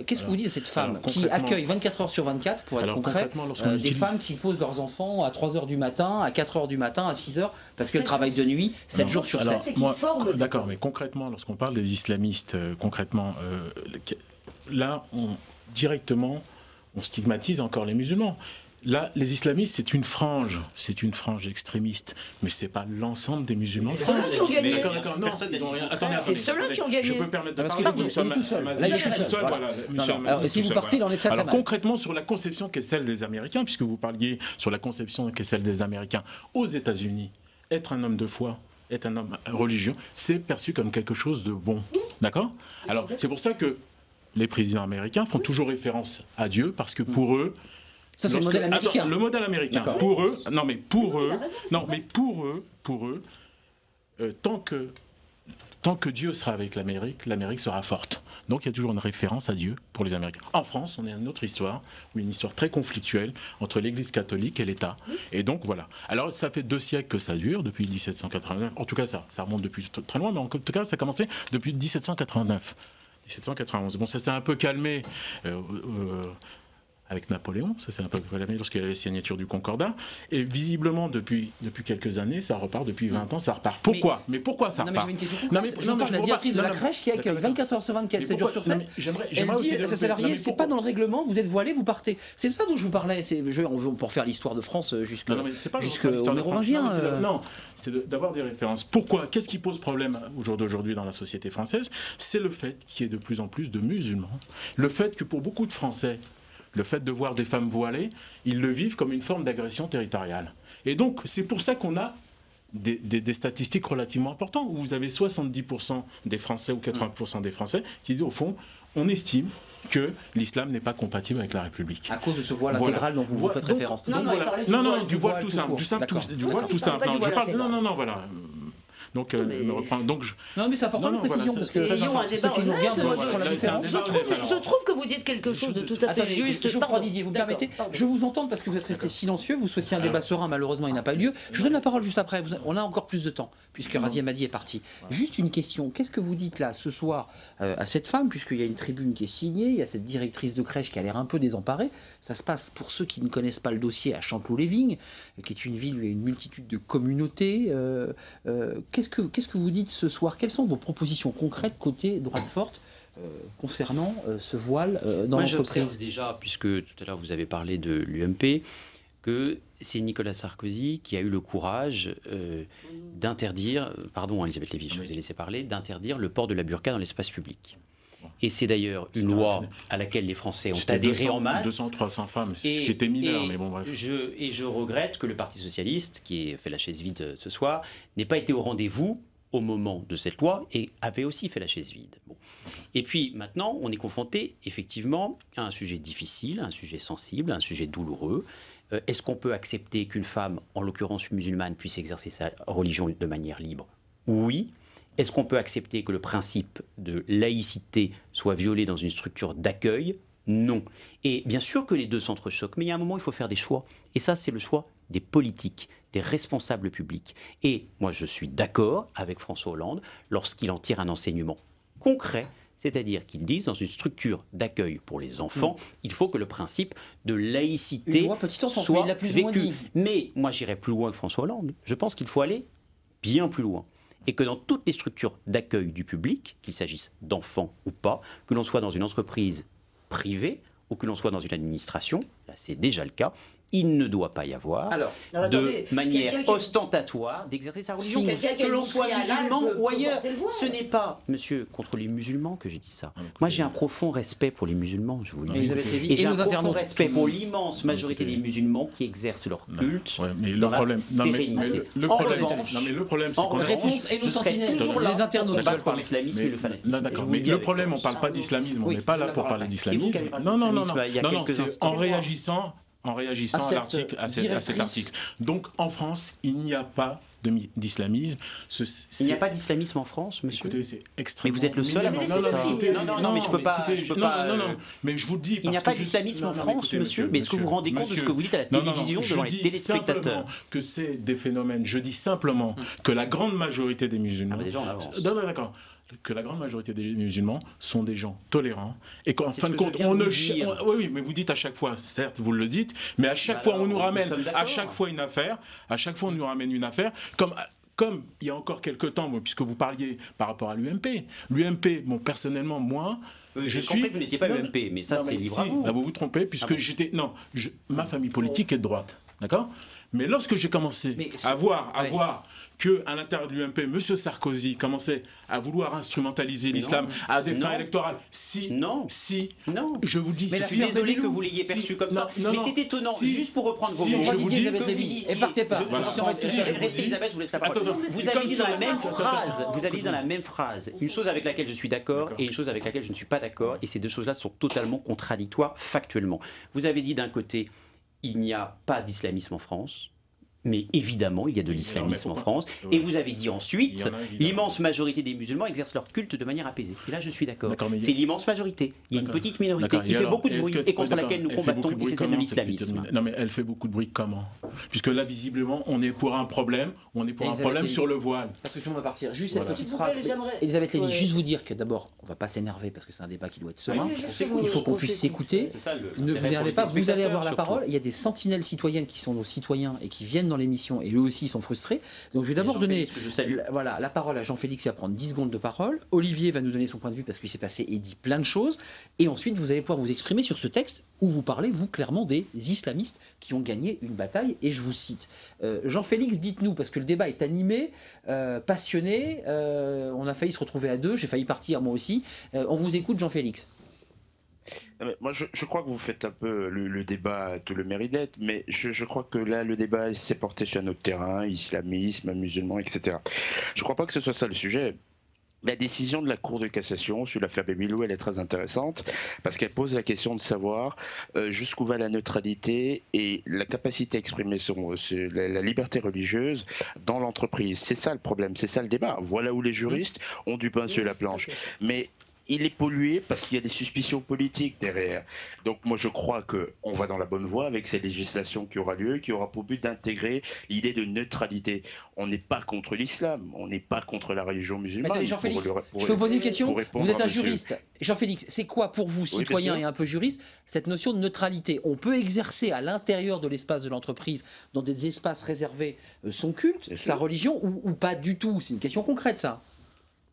Speaker 1: Qu'est-ce que vous dites de cette femme qui accueille 24 heures sur 24, pour être concret, des femmes qui posent leurs enfants à 3 heures du matin, à 4 heures du matin, à 6 heures, parce qu'elles travaillent de nuit, 7 jours sur 7.
Speaker 2: D'accord, mais concrètement, lorsqu'on parle des islamistes, concrètement, là, directement, on stigmatise encore les musulmans. Là, les islamistes, c'est une frange extrémiste, mais c'est pas l'ensemble des musulmans de France.
Speaker 3: D'accord, non, c'est ceux-là qui ont gagné.
Speaker 2: Je peux me permettre de parler. Vous
Speaker 1: êtes tout seul. Là, il est tout seul. Alors, si vous partez, il en est très, très mal.
Speaker 2: Alors, concrètement, sur la conception qu'est celle des Américains, puisque vous parliez sur la conception qu'est celle des Américains aux États-Unis, être un homme de foi, être un homme religieux, c'est perçu comme quelque chose de bon. D'accord ? Alors, c'est pour ça que les présidents américains font toujours référence à Dieu, parce que pour eux,
Speaker 1: ça, c'est le modèle américain.
Speaker 2: Le modèle américain. Pour eux, tant que Dieu sera avec l'Amérique sera forte. Donc il y a toujours une référence à Dieu pour les Américains. En France, on est à une autre histoire, une histoire très conflictuelle entre l'Église catholique et l'État. Et donc voilà. Alors ça fait 2 siècles que ça dure, depuis 1789. En tout cas, ça remonte depuis très loin, mais en tout cas, ça a commencé depuis 1789. 1791. Bon, ça s'est un peu calmé avec Napoléon, ça s'est un peu calmé lorsqu'il y a la signature du Concordat, et visiblement depuis quelques années, ça repart, depuis 20 ans, ça repart. Pourquoi ? Mais pourquoi ça repart ?
Speaker 1: Non, mais j'ai une question concrète. Je parle de la directrice de la crèche qui accueille 24 heures sur 24, 7 jours sur 7. Elle dit à sa salariée, c'est pas dans le règlement, vous êtes voilé, vous partez. C'est ça dont je vous parlais. On peut refaire l'histoire de France jusqu'au mérovingien.
Speaker 2: Non, c'est d'avoir des références. Pourquoi ? Qu'est-ce qui pose problème au jour d'aujourd'hui dans la société française ? C'est le fait qu'il y ait de plus en plus de musulmans. Le fait que pour beaucoup de Français, le fait de voir des femmes voilées, ils le vivent comme une forme d'agression territoriale. Et donc, c'est pour ça qu'on a des statistiques relativement importantes, où vous avez 70% des Français ou 80% des Français qui disent, au fond, on estime que l'islam n'est pas compatible avec la République.
Speaker 1: À cause de ce voile intégral dont vous faites référence.
Speaker 2: Non, du voile tout simple. Du voile tout simple. Non, je parle. Non, voilà. Donc,
Speaker 1: non, mais c'est important de précision parce que ceux qui nous regardent font la différence.
Speaker 3: Je trouve que vous dites quelque chose de tout à fait juste.
Speaker 1: Je crois, Didier, vous me permettez. Je vous entends parce que vous êtes resté silencieux. Vous souhaitiez un débat serein, malheureusement, il n'a pas eu lieu. Je vous donne la parole juste après. On a encore plus de temps puisque Razia Madi est parti. Juste une question. Qu'est-ce que vous dites là ce soir à cette femme, puisqu'il y a une tribune qui est signée, il y a cette directrice de crèche qui a l'air un peu désemparée. Ça se passe, pour ceux qui ne connaissent pas le dossier, à Chanteloup-les-Vignes, qui est une ville où il y a une multitude de communautés. Qu'est-ce que vous dites ce soir? Quelles sont vos propositions concrètes côté droite forte concernant ce voile dans l'entreprise?
Speaker 11: J'observe déjà, puisque tout à l'heure vous avez parlé de l'UMP, que c'est Nicolas Sarkozy qui a eu le courage d'interdire, pardon Elisabeth Lévy, je vous ai laissé parler, d'interdire le port de la burqa dans l'espace public. Et c'est d'ailleurs une loi à laquelle les Français ont adhéré en masse.
Speaker 2: 200-300 femmes, ce qui était mineur, mais bon bref.
Speaker 11: Je regrette que le Parti Socialiste, qui a fait la chaise vide ce soir, n'ait pas été au rendez-vous au moment de cette loi et avait aussi fait la chaise vide. Bon. Et puis maintenant, on est confronté effectivement à un sujet difficile, un sujet sensible, un sujet douloureux. Est-ce qu'on peut accepter qu'une femme, en l'occurrence musulmane, puisse exercer sa religion de manière libre? Oui. Est-ce qu'on peut accepter que le principe de laïcité soit violé dans une structure d'accueil? Non. Et bien sûr que les deux s'entrechoquent, mais il y a un moment, il faut faire des choix. Et ça, c'est le choix des politiques, des responsables publics. Et moi, je suis d'accord avec François Hollande lorsqu'il en tire un enseignement concret, c'est-à-dire qu'ils disent, dans une structure d'accueil pour les enfants, il faut que le principe de laïcité soit vécu. Mais moi, j'irais plus loin que François Hollande. Je pense qu'il faut aller bien plus loin. Et que dans toutes les structures d'accueil du public, qu'il s'agisse d'enfants ou pas, que l'on soit dans une entreprise privée ou que l'on soit dans une administration, là c'est déjà le cas, il ne doit pas y avoir de manière ostentatoire d'exercer sa religion, que l'on soit musulman ou ailleurs. Ce n'est pas, monsieur, contre les musulmans que j'ai dit ça. Moi j'ai un profond respect pour les musulmans, je vous le dis. Et j'ai un profond respect pour l'immense majorité des musulmans qui exercent leur culte dans la sérénité.
Speaker 2: Le problème, c'est qu'on
Speaker 1: je serai toujours là. Les internautes
Speaker 11: pas pour l'islamisme et le fanatisme.
Speaker 2: D'accord, mais le problème, on ne parle pas d'islamisme, on n'est pas là pour parler d'islamisme. Non, c'est en réagissant à cet article. Donc en France, il n'y a pas d'islamisme.
Speaker 11: Il n'y a pas d'islamisme en France, monsieur?
Speaker 2: Écoutez, c'est extrêmement...
Speaker 11: Mais vous êtes le seul à penser ça. Non, mais je peux pas...
Speaker 2: Non, mais je vous le dis...
Speaker 11: Il n'y a pas d'islamisme en France, monsieur. Mais est-ce que vous vous rendez compte de ce que vous dites à la télévision devant les téléspectateurs?
Speaker 2: Je dis simplement que c'est des phénomènes. Je dis simplement que la grande majorité des musulmans...
Speaker 11: Déjà, on avance.
Speaker 2: D'accord. Que la grande majorité des musulmans sont des gens tolérants et qu'en fin de compte, on ne... Oui, mais vous dites à chaque fois, certes, vous le dites, mais à chaque fois, on nous ramène à chaque fois une affaire, comme il y a encore quelques temps, puisque vous parliez par rapport à l'UMP. L'UMP, bon, personnellement, moi...
Speaker 11: je suis... que vous n'étiez pas UMP, mais ça, c'est libre à vous.
Speaker 2: Vous vous trompez, puisque j'étais... Non, ma famille politique est de droite, d'accord? Mais lorsque j'ai commencé à voir qu'à l'intérieur de l'UMP, M. Sarkozy commençait à vouloir instrumentaliser l'islam à des fins électorales. Je vous dis...
Speaker 11: Mais je suis désolé que vous l'ayez perçu comme ça. Mais c'est étonnant, juste pour reprendre vos mots.
Speaker 1: Je vous dis que vous disiez... Et partez pas.
Speaker 11: Restez Elisabeth, je vous laisse la parole. Vous avez dit dans la même phrase, une chose avec laquelle je suis d'accord et une chose avec laquelle je ne suis pas d'accord, et ces deux choses-là sont totalement contradictoires factuellement. Vous avez dit d'un côté, il n'y a pas d'islamisme en France. Mais évidemment, il y a de l'islamisme en France. Et vous avez dit ensuite, l'immense majorité des musulmans exercent leur culte de manière apaisée. Et là, je suis d'accord. C'est l'immense majorité. Il y a une petite minorité qui fait beaucoup de bruit et contre laquelle nous combattons, et c'est celle de l'islamisme.
Speaker 2: Non, mais elle fait beaucoup de bruit comment? Puisque là, visiblement, on est pour un problème. On est pour un problème sur le voile.
Speaker 1: Parce que tout le monde va partir. Juste cette petite phrase. Elisabeth Lévy, juste vous dire que d'abord, on ne va pas s'énerver parce que c'est un débat qui doit être serein. Il faut qu'on puisse s'écouter. Ne vous énervez pas. Vous allez avoir la parole. Il y a des sentinelles citoyennes qui sont nos citoyens et qui viennent dans l'émission et eux aussi sont frustrés. Donc je vais d'abord donner la parole à Jean-Félix qui va prendre 10 secondes de parole. Olivier va nous donner son point de vue parce qu'il s'est passé et dit plein de choses. Et ensuite, vous allez pouvoir vous exprimer sur ce texte où vous parlez, vous, clairement, des islamistes qui ont gagné une bataille. Et je vous cite. Jean-Félix, dites-nous, parce que le débat est animé, passionné. On a failli se retrouver à deux. J'ai failli partir moi aussi. On vous écoute, Jean-Félix.
Speaker 8: Moi, je crois que vous faites un peu le débat, tout le mérite d'être, mais je crois que là, le débat s'est porté sur notre terrain, islamisme, musulman, etc. Je ne crois pas que ce soit ça le sujet. La décision de la Cour de cassation sur l'affaire Babylou, elle est très intéressante parce qu'elle pose la question de savoir jusqu'où va la neutralité et la capacité à exprimer la liberté religieuse dans l'entreprise. C'est ça le problème, c'est ça le débat. Voilà où les juristes ont du pain sur la planche. Mais il est pollué parce qu'il y a des suspicions politiques derrière. Donc moi je crois qu'on va dans la bonne voie avec cette législation qui aura lieu, qui aura pour but d'intégrer l'idée de neutralité. On n'est pas contre l'islam, on n'est pas contre la religion musulmane.
Speaker 1: Attendez, Jean-Félix, je peux vous poser une question. Vous êtes un juriste. Jean-Félix, c'est quoi pour vous, citoyen et un peu juriste, cette notion de neutralité? On peut exercer à l'intérieur de l'espace de l'entreprise, dans des espaces réservés, son culte, sa religion, ou pas du tout? C'est une question concrète, ça.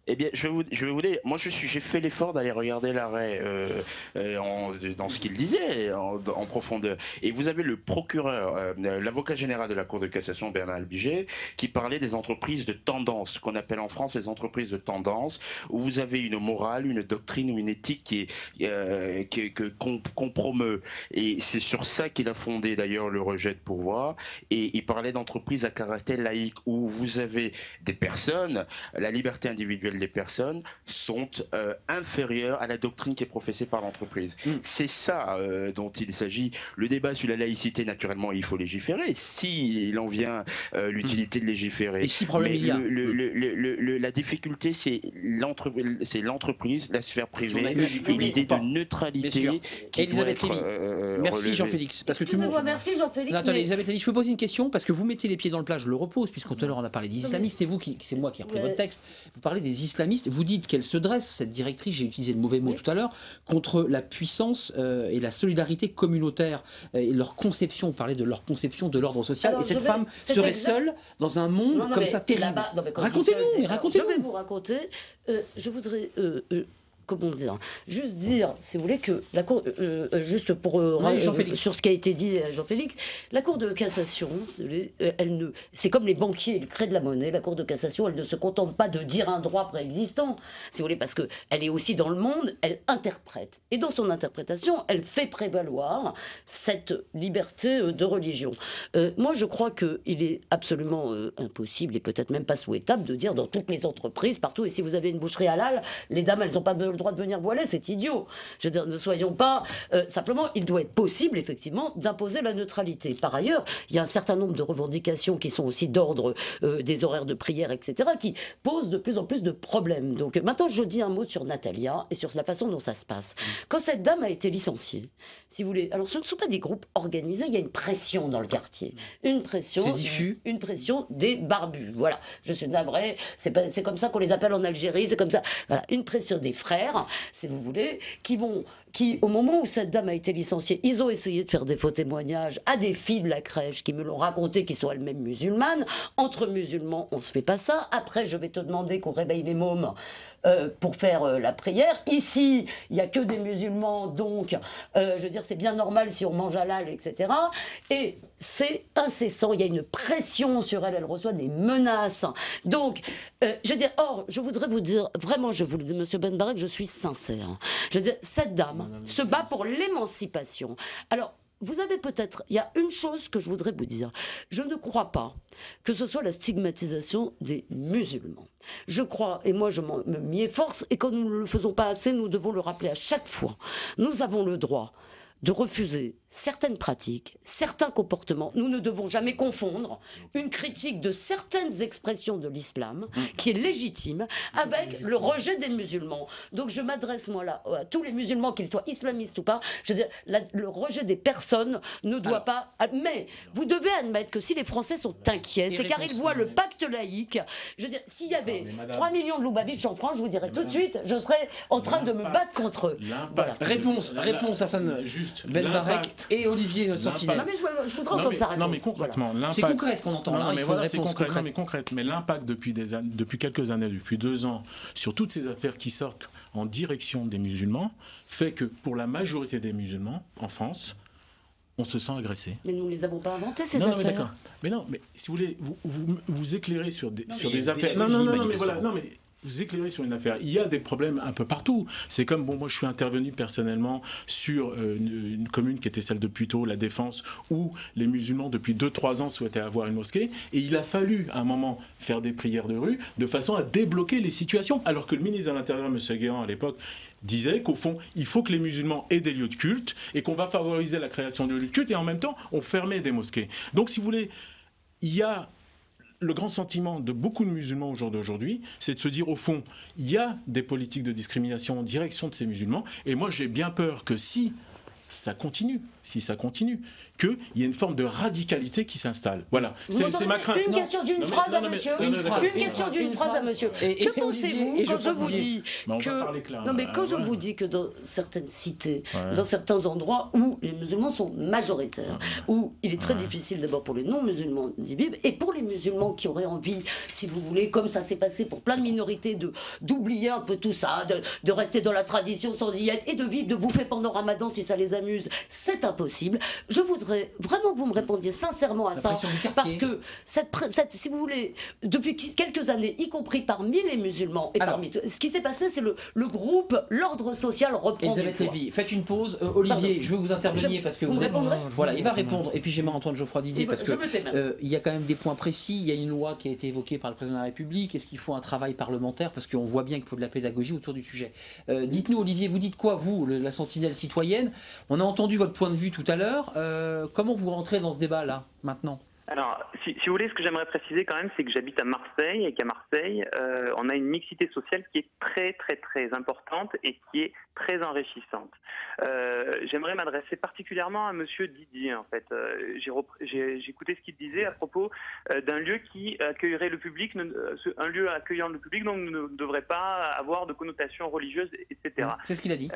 Speaker 8: Eh bien, je vais vous dire, moi j'ai fait l'effort d'aller regarder l'arrêt dans ce qu'il disait en profondeur. Et vous avez le procureur, l'avocat général de la Cour de cassation, Bernard Albiger, qui parlait des entreprises de tendance, qu'on appelle en France les entreprises de tendance, où vous avez une morale, une doctrine ou une éthique qu'on promeut. Et c'est sur ça qu'il a fondé d'ailleurs le rejet de pourvoi. Et il parlait d'entreprises à caractère laïque, où vous avez des personnes, la liberté individuelle des personnes sont inférieures à la doctrine qui est professée par l'entreprise. C'est ça dont il s'agit. Le débat sur la laïcité, naturellement, il faut légiférer. S'il en vient l'utilité de légiférer.
Speaker 1: Et si problème il y a
Speaker 8: la difficulté, c'est l'entreprise, la sphère privée, et l'idée de neutralité qui
Speaker 1: Elisabeth
Speaker 8: doit être
Speaker 1: Lévy. Merci Jean-Félix.
Speaker 3: Merci Jean-Félix.
Speaker 1: Attendez, Elisabeth Lévy, je peux poser une question parce que vous mettez les pieds dans le plat, je le repose, puisqu'on tout à l'heure on a parlé des islamistes, c'est moi qui ai repris votre texte. Vous parlez des islamistes, vous dites qu'elle se dresse, cette directrice, j'ai utilisé le mauvais mot tout à l'heure, contre la puissance et la solidarité communautaire et leur conception, vous parlez de leur conception de l'ordre social. Alors, et cette femme serait seule dans un monde comme ça terrible. Racontez-nous, racontez-nous.
Speaker 3: Je vais vous raconter, je voudrais... comment dire, juste dire, si vous voulez, que la Cour, juste pour sur ce qui a été dit à Jean-Félix, la Cour de cassation, c'est comme les banquiers, ils créent de la monnaie. La Cour de cassation, elle ne se contente pas de dire un droit préexistant, si vous voulez, parce que elle est aussi dans le monde, elle interprète. Et dans son interprétation, elle fait prévaloir cette liberté de religion. Moi, je crois qu'il est absolument impossible et peut-être même pas souhaitable de dire dans toutes les entreprises, partout, et si vous avez une boucherie halal, les dames, elles n'ont pas le droit de venir voiler, c'est idiot. Je veux dire, ne soyons pas... simplement, il doit être possible, effectivement, d'imposer la neutralité. Par ailleurs, il y a un certain nombre de revendications qui sont aussi d'ordre des horaires de prière, etc., qui posent de plus en plus de problèmes. Donc maintenant, je dis un mot sur Natalia et sur la façon dont ça se passe. Quand cette dame a été licenciée, si vous voulez... Alors, ce ne sont pas des groupes organisés, il y a une pression dans le quartier. Une pression...
Speaker 1: C'est diffus.
Speaker 3: Une pression des barbus. Voilà. Je suis navré, c'est comme ça qu'on les appelle en Algérie, c'est comme ça. Voilà. Une pression des frères, si vous voulez, qui, au moment où cette dame a été licenciée, ils ont essayé de faire des faux témoignages à des filles de la crèche qui me l'ont raconté, qui sont elles-mêmes musulmanes. Entre musulmans, on ne se fait pas ça. Après, je vais te demander qu'on réveille les mômes pour faire la prière. Ici, il n'y a que des musulmans, donc, je veux dire, c'est bien normal si on mange halal, etc. Et c'est incessant, il y a une pression sur elle, elle reçoit des menaces. Donc, je veux dire, or, je voudrais vous dire, vraiment, je vous le dis, monsieur Benbarek, je suis sincère. Je veux dire, cette dame se bat pour l'émancipation. Alors, vous avez peut-être... Il y a une chose que je voudrais vous dire. Je ne crois pas que ce soit la stigmatisation des musulmans. Je crois, et moi je m'y efforce, et quand nous ne le faisons pas assez, nous devons le rappeler à chaque fois. Nous avons le droit de refuser certaines pratiques, certains comportements. Nous ne devons jamais confondre une critique de certaines expressions de l'islam, qui est légitime, avec le rejet des musulmans. Donc je m'adresse moi là à tous les musulmans, qu'ils soient islamistes ou pas. Je veux dire, le rejet des personnes ne doit pas... Mais vous devez admettre que si les Français sont inquiets, c'est car ils voient le pacte laïque. Je veux dire, s'il y avait 3 millions de Loubavitch en France, je vous dirais tout de suite, je serais en train de me battre contre eux.
Speaker 1: Voilà. Réponse à ça, juste Benbarek et Olivier, notre sentinelle.
Speaker 3: Non mais je voudrais entendre sa réponse.
Speaker 2: Non mais concrètement,
Speaker 3: voilà.
Speaker 1: C'est concret ce qu'on entend là, il faut une réponse concrète.
Speaker 2: Non mais concrète, mais l'impact depuis quelques années, depuis 2 ans, sur toutes ces affaires qui sortent en direction des musulmans, fait que pour la majorité des musulmans, en France, on se sent agressé.
Speaker 3: Mais nous ne les avons pas inventées, ces affaires.
Speaker 2: Mais d'accord. Mais non, mais si vous voulez, vous éclairez sur des affaires... Non, mais voilà, non, mais vous éclairer sur une affaire. Il y a des problèmes un peu partout. C'est comme, bon, moi je suis intervenu personnellement sur une commune qui était celle de Puteaux, La Défense, où les musulmans depuis 2-3 ans souhaitaient avoir une mosquée, et il a fallu à un moment faire des prières de rue de façon à débloquer les situations, alors que le ministre de l'Intérieur, M. Guéant, à l'époque, disait qu'au fond, il faut que les musulmans aient des lieux de culte et qu'on va favoriser la création de lieux de culte, et en même temps, on fermait des mosquées. Donc, si vous voulez, il y a le grand sentiment de beaucoup de musulmans au jour d'aujourd'hui, c'est de se dire, au fond, il y a des politiques de discrimination en direction de ces musulmans, et moi, j'ai bien peur que si ça continue, qu'il y ait une forme de radicalité qui s'installe. Voilà, c'est ma crainte.
Speaker 3: Une question d'une phrase à monsieur. Une question d'une phrase à monsieur. Que pensez-vous quand je vous dis que... Non, mais quand je vous dis que dans certaines cités, dans certains endroits où les musulmans sont majoritaires, où il est très difficile d'abord pour les non-musulmans d'y vivre, et pour les musulmans qui auraient envie, si vous voulez, comme ça s'est passé pour plein de minorités, d'oublier un peu tout ça, de rester dans la tradition sans y être, et de vivre, de bouffer pendant Ramadan si ça les amuse, c'est impossible. Je voudrais vraiment que vous me répondiez sincèrement à ça, parce que si vous voulez, depuis quelques années, y compris parmi les musulmans, et parmi ce qui s'est passé, c'est le groupe, l'ordre social reprend
Speaker 1: Elisabeth Lévy, faites une pause. Olivier, je veux vous intervenir parce que vous êtes... Voilà, il va répondre. Et puis j'ai Antoine Geoffroy Didier, parce que il y a quand même des points précis. Il y a une loi qui a été évoquée par le président de la République. Est-ce qu'il faut un travail parlementaire? Parce qu'on voit bien qu'il faut de la pédagogie autour du sujet. Dites-nous, Olivier, vous dites quoi, vous, la sentinelle citoyenne? On a entendu votre point de vue tout à l'heure. Comment vous rentrez dans ce débat-là, maintenant?
Speaker 9: Alors, si vous voulez, ce que j'aimerais préciser quand même, c'est que j'habite à Marseille et qu'à Marseille, on a une mixité sociale qui est très, très, très importante et qui est très enrichissante. J'aimerais m'adresser particulièrement à Monsieur Didier, en fait. J'ai écouté ce qu'il disait à propos d'un lieu qui accueillerait le public, un lieu accueillant le public, donc ne devrait pas avoir de connotation religieuse, etc.
Speaker 1: C'est ce qu'il a dit.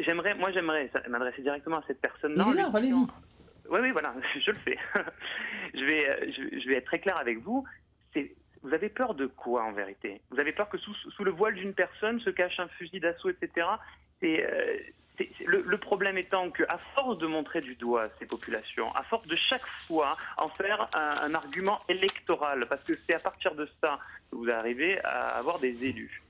Speaker 9: J'aimerais m'adresser directement à cette personne-là.
Speaker 1: Il est là, allez-y.
Speaker 9: Oui, voilà, je le fais. Je vais être très clair avec vous. Vous avez peur de quoi, en vérité? Vous avez peur que sous le voile d'une personne se cache un fusil d'assaut, etc. Le problème étant qu'à force de montrer du doigt ces populations, à force de chaque fois en faire un argument électoral, parce que c'est à partir de ça que vous arrivez à avoir des élus.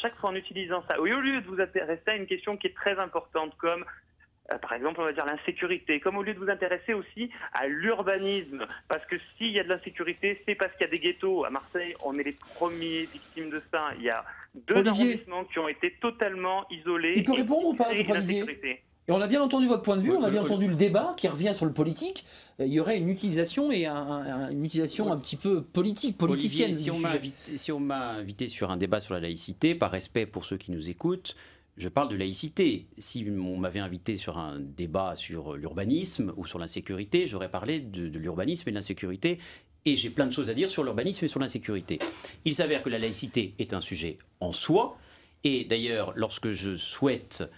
Speaker 9: Chaque fois en utilisant ça, au lieu de vous intéresser à une question qui est très importante comme... par exemple, on va dire l'insécurité, comme au lieu de vous intéresser aussi à l'urbanisme, parce que s'il y a de l'insécurité, c'est parce qu'il y a des ghettos. À Marseille, on est les premiers victimes de ça. Il y a 2 arrondissements qui ont été totalement isolés.
Speaker 1: Il peut répondre ou pas, Geoffroy Didier? Et on a bien entendu votre point de vue, on a bien entendu le débat qui revient sur le politique. Il y aurait une utilisation et une utilisation un petit peu politicienne.
Speaker 11: Olivier, si on m'a invité sur un débat sur la laïcité, par respect pour ceux qui nous écoutent, je parle de laïcité. Si on m'avait invité sur un débat sur l'urbanisme ou sur l'insécurité, j'aurais parlé de l'urbanisme et de l'insécurité. Et j'ai plein de choses à dire sur l'urbanisme et sur l'insécurité. Il s'avère que la laïcité est un sujet en soi. Et d'ailleurs, lorsque je souhaite,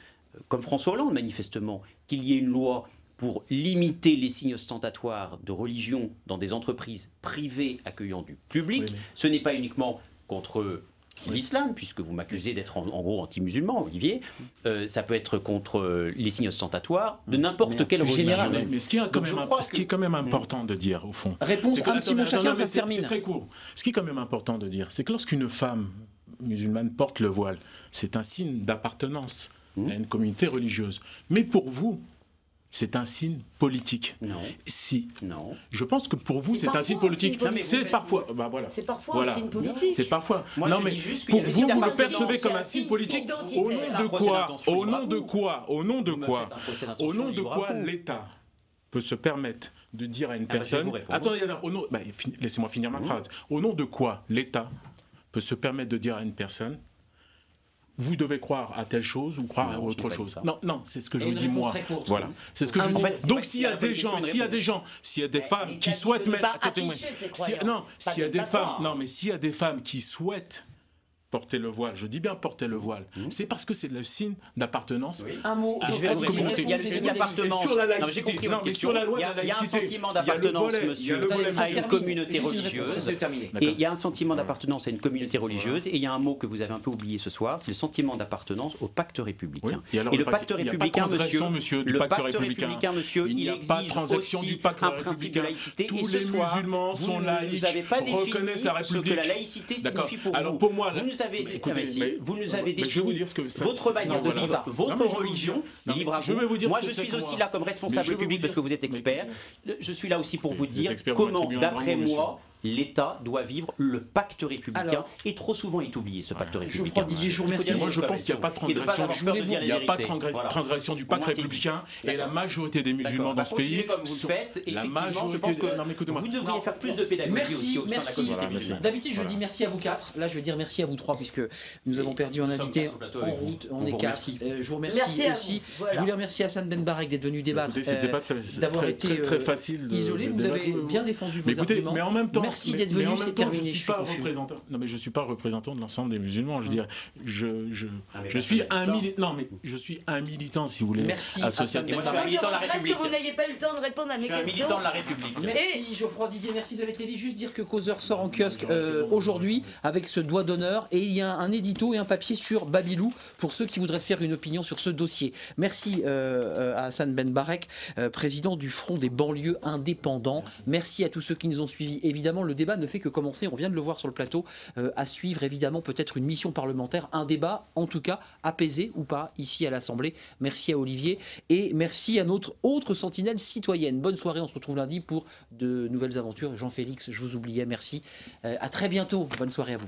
Speaker 11: comme François Hollande manifestement, qu'il y ait une loi pour limiter les signes ostentatoires de religion dans des entreprises privées accueillant du public, ce n'est pas uniquement contre... l'islam, puisque vous m'accusez d'être en gros anti-musulman, Olivier, ça peut être contre les signes ostentatoires de n'importe quelle religion.
Speaker 2: Mais ce qui est quand même important de dire, au fond...
Speaker 1: Réponse, un petit mot chacun, ça se termine.
Speaker 2: C'est très court. Ce qui est quand même important de dire, c'est que lorsqu'une femme musulmane porte le voile, c'est un signe d'appartenance à une communauté religieuse. Mais pour vous, c'est un signe politique.
Speaker 11: Non.
Speaker 2: Si.
Speaker 11: Non.
Speaker 2: Je pense que pour vous, c'est un signe politique. C'est parfois. Bah voilà.
Speaker 3: C'est parfois un signe politique.
Speaker 2: C'est parfois.
Speaker 11: Moi,
Speaker 2: non,
Speaker 11: je
Speaker 2: mais
Speaker 11: dis juste
Speaker 2: pour
Speaker 11: qu'il y a
Speaker 2: vous, vous le percevez comme un signe politique. Au nom de quoi? Au nom de quoi? Au nom de quoi? Au nom de quoi l'État peut se permettre de dire à une personne. Attendez, laissez-moi finir ma phrase. Au nom de quoi l'État peut se permettre de dire à une personne, vous devez croire à telle chose ou croire à autre chose. Non, c'est ce que je vous dis moi. Voilà, c'est ce que je vous dis. Donc s'il y a des gens, s'il y a des femmes qui souhaitent mettre, s'il y a des femmes qui souhaitent porter le voile, je dis bien porter le voile, c'est parce que c'est le signe d'appartenance.
Speaker 1: Un mot,
Speaker 11: je vais vous répondre. Il y a le signe d'appartenance. J'ai compris votre question. Il y a un sentiment d'appartenance, monsieur, à une communauté religieuse. Et il y a un sentiment d'appartenance à une communauté religieuse. Et il y a un mot que vous avez un peu oublié ce soir, c'est le sentiment d'appartenance au pacte républicain. Et le pacte républicain, monsieur, le pacte républicain, monsieur, il exige aussi un principe de laïcité. Et ce soir, vous n'avez pas défini ce que la laïcité signifie pour vous.
Speaker 2: Pour moi,
Speaker 11: vous nous avez défini votre manière de vivre, votre religion, libre à vous. Moi, je suis aussi là comme responsable public parce que vous êtes expert. Je suis là aussi pour vous dire comment, d'après moi, l'État doit vivre le pacte républicain et trop souvent est oublié ce pacte républicain.
Speaker 2: Moi je pense qu'il n'y a pas de transgression du pacte républicain et la majorité des musulmans dans ce pays.
Speaker 11: Comme vous le faites, effectivement, je pense que vous devriez faire plus de pédagogie aussi au sein de la communauté musulmane.
Speaker 1: D'habitude je dis merci à vous 4, là je vais dire merci à vous 3 puisque nous avons perdu un invité en route, on est 4. Je vous remercie aussi. Je voulais remercier Hassan Ben Barek d'être venu débattre, d'avoir été
Speaker 2: très facile
Speaker 1: isolé, vous avez bien défendu vos arguments.
Speaker 2: Mais en même temps,
Speaker 1: merci d'être venu, c'est terminé.
Speaker 2: Je ne suis pas représentant de l'ensemble des musulmans. Je veux dire, je suis un militant, si vous voulez.
Speaker 1: Merci.
Speaker 3: Associatif. Je regrette que vous n'ayez pas eu le temps de répondre à mes questions.
Speaker 11: Je suis un militant de la République.
Speaker 1: Merci Geoffroy Didier, merci Isabelle Lévy. Juste dire que Causeur sort en kiosque aujourd'hui avec ce doigt d'honneur et il y a un édito et un papier sur Babylou pour ceux qui voudraient se faire une opinion sur ce dossier. Merci à Hassan Ben Barek, président du Front des banlieues indépendants. Merci à tous ceux qui nous ont suivis. Évidemment, le débat ne fait que commencer, on vient de le voir sur le plateau, à suivre évidemment peut-être une mission parlementaire, un débat en tout cas apaisé ou pas ici à l'Assemblée. Merci à Olivier et merci à notre autre sentinelle citoyenne. Bonne soirée, on se retrouve lundi pour de nouvelles aventures. Jean-Félix, je vous oubliais, merci. À très bientôt, bonne soirée à vous.